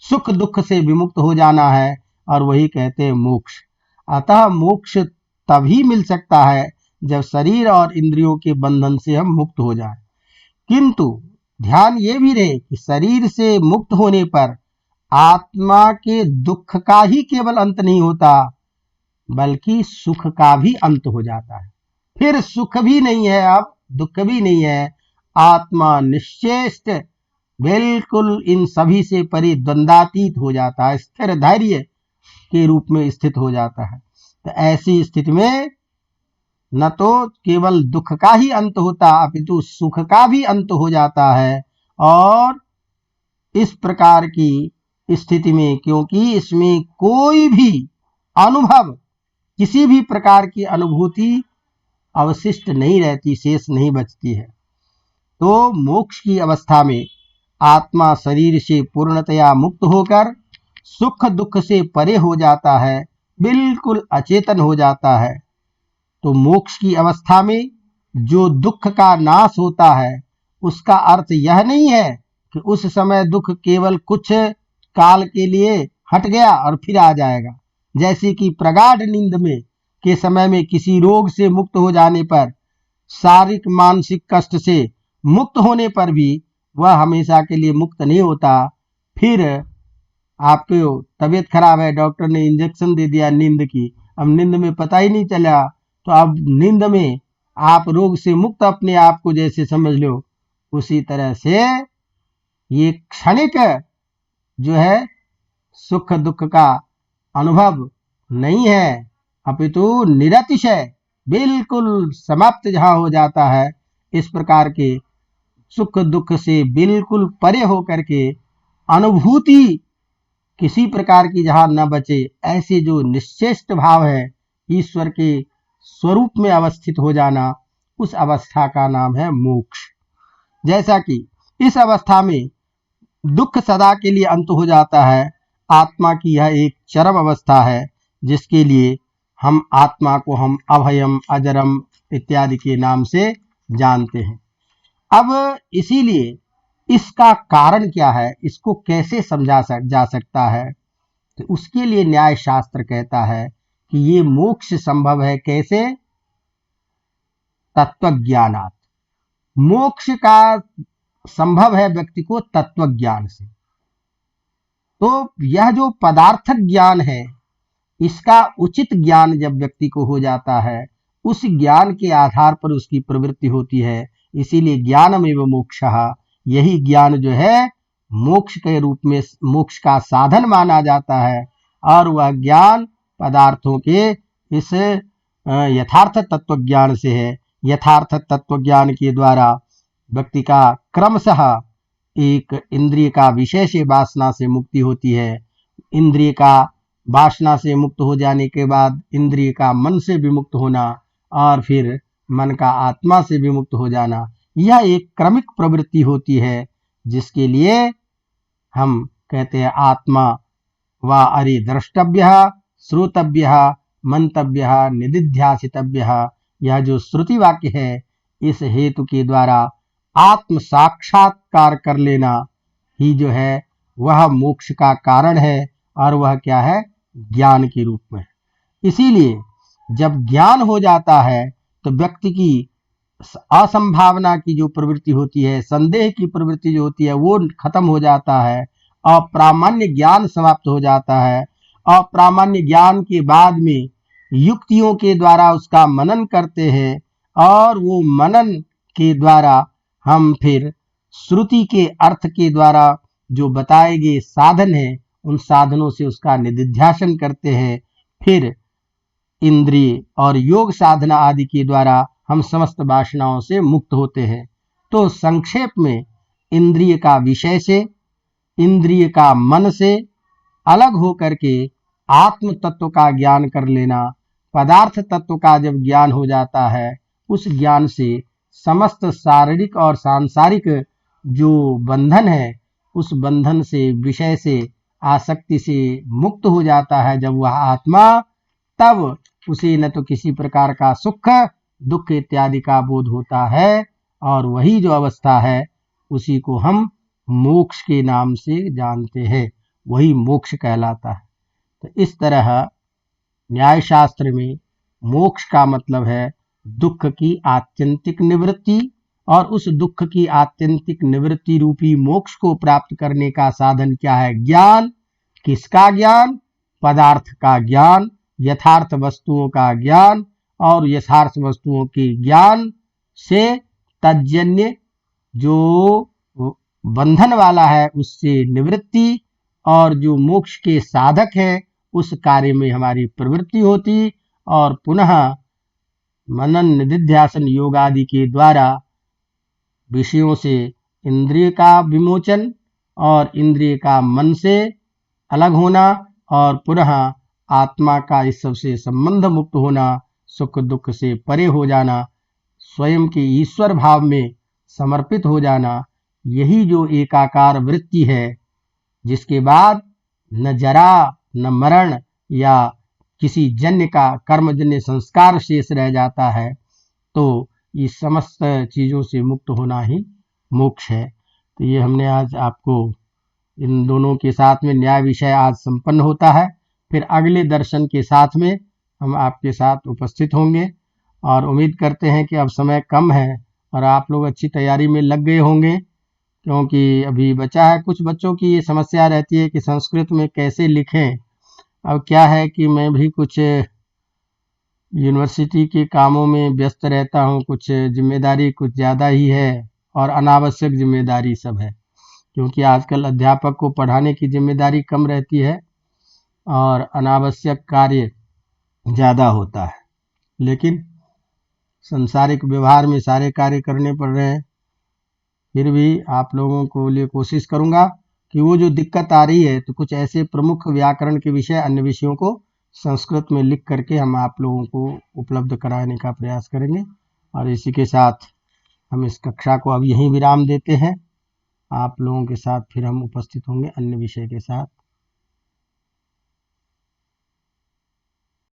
सुख दुख से विमुक्त हो जाना है, और वही कहते हैं मोक्ष। अतः मोक्ष तभी मिल सकता है जब शरीर और इंद्रियों के बंधन से हम मुक्त हो जाएं। किंतु ध्यान ये भी रहे कि शरीर से मुक्त होने पर आत्मा के दुख का ही केवल अंत नहीं होता, बल्कि सुख का भी अंत हो जाता है। फिर सुख भी नहीं है, अब दुख भी नहीं है, आत्मा निश्चेष्ट बिल्कुल इन सभी से परे द्वंद्वातीत हो जाता है, स्थिर धैर्य के रूप में स्थित हो जाता है। तो ऐसी स्थिति में न तो केवल दुख का ही अंत होता, अपितु सुख का भी अंत हो जाता है। और इस प्रकार की स्थिति में, क्योंकि इसमें कोई भी अनुभव, किसी भी प्रकार की अनुभूति अवशिष्ट नहीं रहती, शेष नहीं बचती है, तो मोक्ष की अवस्था में आत्मा शरीर से पूर्णतया मुक्त होकर सुख दुख से परे हो जाता है, बिल्कुल अचेतन हो जाता है। तो मोक्ष की अवस्था में जो दुख का नाश होता है, उसका अर्थ यह नहीं है कि उस समय दुख केवल कुछ काल के लिए हट गया और फिर आ जाएगा। जैसे कि प्रगाढ़ नींद में के समय में किसी रोग से मुक्त हो जाने पर, शारीरिक मानसिक कष्ट से मुक्त होने पर भी वह हमेशा के लिए मुक्त नहीं होता। फिर आपको तबीयत खराब है, डॉक्टर ने इंजेक्शन दे दिया नींद की, अब नींद में पता ही नहीं चला, तो अब नींद में आप रोग से मुक्त अपने आप को जैसे समझ लो, उसी तरह से ये क्षणिक जो है सुख दुख का अनुभव नहीं है, अपितु निरतिशय बिल्कुल समाप्त जहां हो जाता है, इस प्रकार के सुख दुख से बिल्कुल परे होकर के अनुभूति किसी प्रकार की जहां न बचे, ऐसे जो निश्चेष्ट भाव है, ईश्वर के स्वरूप में अवस्थित हो जाना, उस अवस्था का नाम है मोक्ष। जैसा कि इस अवस्था में दुख सदा के लिए अंत हो जाता है, आत्मा की यह एक चरम अवस्था है, जिसके लिए हम आत्मा को हम अभयम अजरम इत्यादि के नाम से जानते हैं। अब इसीलिए इसका कारण क्या है, इसको कैसे समझा जा सकता है, तो उसके लिए न्याय शास्त्र कहता है कि ये मोक्ष संभव है कैसे, तत्वज्ञानात्। मोक्ष का संभव है व्यक्ति को तत्व ज्ञान से। तो यह जो पदार्थक ज्ञान है, इसका उचित ज्ञान जब व्यक्ति को हो जाता है, उस ज्ञान के आधार पर उसकी प्रवृत्ति होती है। इसीलिए ज्ञानमेव मोक्षः, यही ज्ञान जो है मोक्ष के रूप में मोक्ष का साधन माना जाता है। और वह ज्ञान पदार्थों के इस यथार्थ तत्व ज्ञान से है। यथार्थ तत्व ज्ञान के द्वारा व्यक्ति का क्रमशः एक इंद्रिय का विषय से वासना से मुक्ति होती है। इंद्रिय का वासना से मुक्त हो जाने के बाद इंद्रिय का मन से विमुक्त होना, और फिर मन का आत्मा से विमुक्त हो जाना, यह एक क्रमिक प्रवृत्ति होती है, जिसके लिए हम कहते हैं आत्मा वा अरे द्रष्टव्यः श्रोतव्यः मंतव्यः निदिध्यासितव्यः। यह जो श्रुति वाक्य है, इस हेतु के द्वारा आत्म साक्षात्कार कर लेना ही जो है वह मोक्ष का कारण है, और वह क्या है, ज्ञान के रूप में। इसीलिए जब ज्ञान हो जाता है तो व्यक्ति की असंभावना की जो प्रवृत्ति होती है, संदेह की प्रवृत्ति जो होती है, वो खत्म हो जाता है, अप्रामाण्य ज्ञान समाप्त हो जाता है। अप्रामाण्य ज्ञान के बाद में युक्तियों के द्वारा उसका मनन करते हैं, और वो मनन के द्वारा हम फिर श्रुति के अर्थ के द्वारा जो बताए गए साधन हैं, उन साधनों से उसका निधिध्यासन करते हैं। फिर इंद्रिय और योग साधना आदि के द्वारा हम समस्त वासनाओं से मुक्त होते हैं। तो संक्षेप में इंद्रिय का विषय से, इंद्रिय का मन से अलग होकर के आत्म तत्व का ज्ञान कर लेना, पदार्थ तत्व का जब ज्ञान हो जाता है, उस ज्ञान से समस्त शारीरिक और सांसारिक जो बंधन है, उस बंधन से, विषय से, आसक्ति से मुक्त हो जाता है जब वह आत्मा, तब उसे न तो किसी प्रकार का सुख दुख इत्यादि का बोध होता है, और वही जो अवस्था है उसी को हम मोक्ष के नाम से जानते हैं, वही मोक्ष कहलाता है। तो इस तरह न्याय शास्त्र में मोक्ष का मतलब है दुख की आत्यंतिक निवृत्ति, और उस दुख की आत्यंतिक निवृत्ति रूपी मोक्ष को प्राप्त करने का साधन क्या है? ज्ञान। किसका ज्ञान? पदार्थ का ज्ञान, यथार्थ वस्तुओं का ज्ञान, और यथार्थ वस्तुओं के ज्ञान से तज्जन्य जो बंधन वाला है उससे निवृत्ति, और जो मोक्ष के साधक है उस कार्य में हमारी प्रवृत्ति होती, और पुनः मनन निधिध्यासन योग आदि के द्वारा विषयों से इंद्रिय का विमोचन और इंद्रिय का मन से अलग होना, और पुनः आत्मा का इस सबसे संबंध मुक्त होना, सुख दुख से परे हो जाना, स्वयं के ईश्वर भाव में समर्पित हो जाना, यही जो एकाकार वृत्ति है, जिसके बाद न जरा न मरण या किसी जन्य का कर्मजन्य संस्कार शेष रह जाता है, तो इस समस्त चीज़ों से मुक्त होना ही मोक्ष है। तो ये हमने आज आपको इन दोनों के साथ में न्याय विषय आज संपन्न होता है। फिर अगले दर्शन के साथ में हम आपके साथ उपस्थित होंगे, और उम्मीद करते हैं कि अब समय कम है और आप लोग अच्छी तैयारी में लग गए होंगे, क्योंकि अभी बचा है। कुछ बच्चों की ये समस्या रहती है कि संस्कृत में कैसे लिखें। अब क्या है कि मैं भी कुछ यूनिवर्सिटी के कामों में व्यस्त रहता हूँ, कुछ जिम्मेदारी कुछ ज़्यादा ही है, और अनावश्यक जिम्मेदारी सब है, क्योंकि आजकल अध्यापक को पढ़ाने की जिम्मेदारी कम रहती है और अनावश्यक कार्य ज़्यादा होता है। लेकिन संसारिक व्यवहार में सारे कार्य करने पड़ रहे हैं। फिर भी आप लोगों को लिए कोशिश करूँगा कि वो जो दिक्कत आ रही है, तो कुछ ऐसे प्रमुख व्याकरण के विषय, अन्य विषयों को संस्कृत में लिख करके हम आप लोगों को उपलब्ध कराने का प्रयास करेंगे। और इसी के साथ हम इस कक्षा को अब यहीं विराम देते हैं। आप लोगों के साथ फिर हम उपस्थित होंगे अन्य विषय के साथ।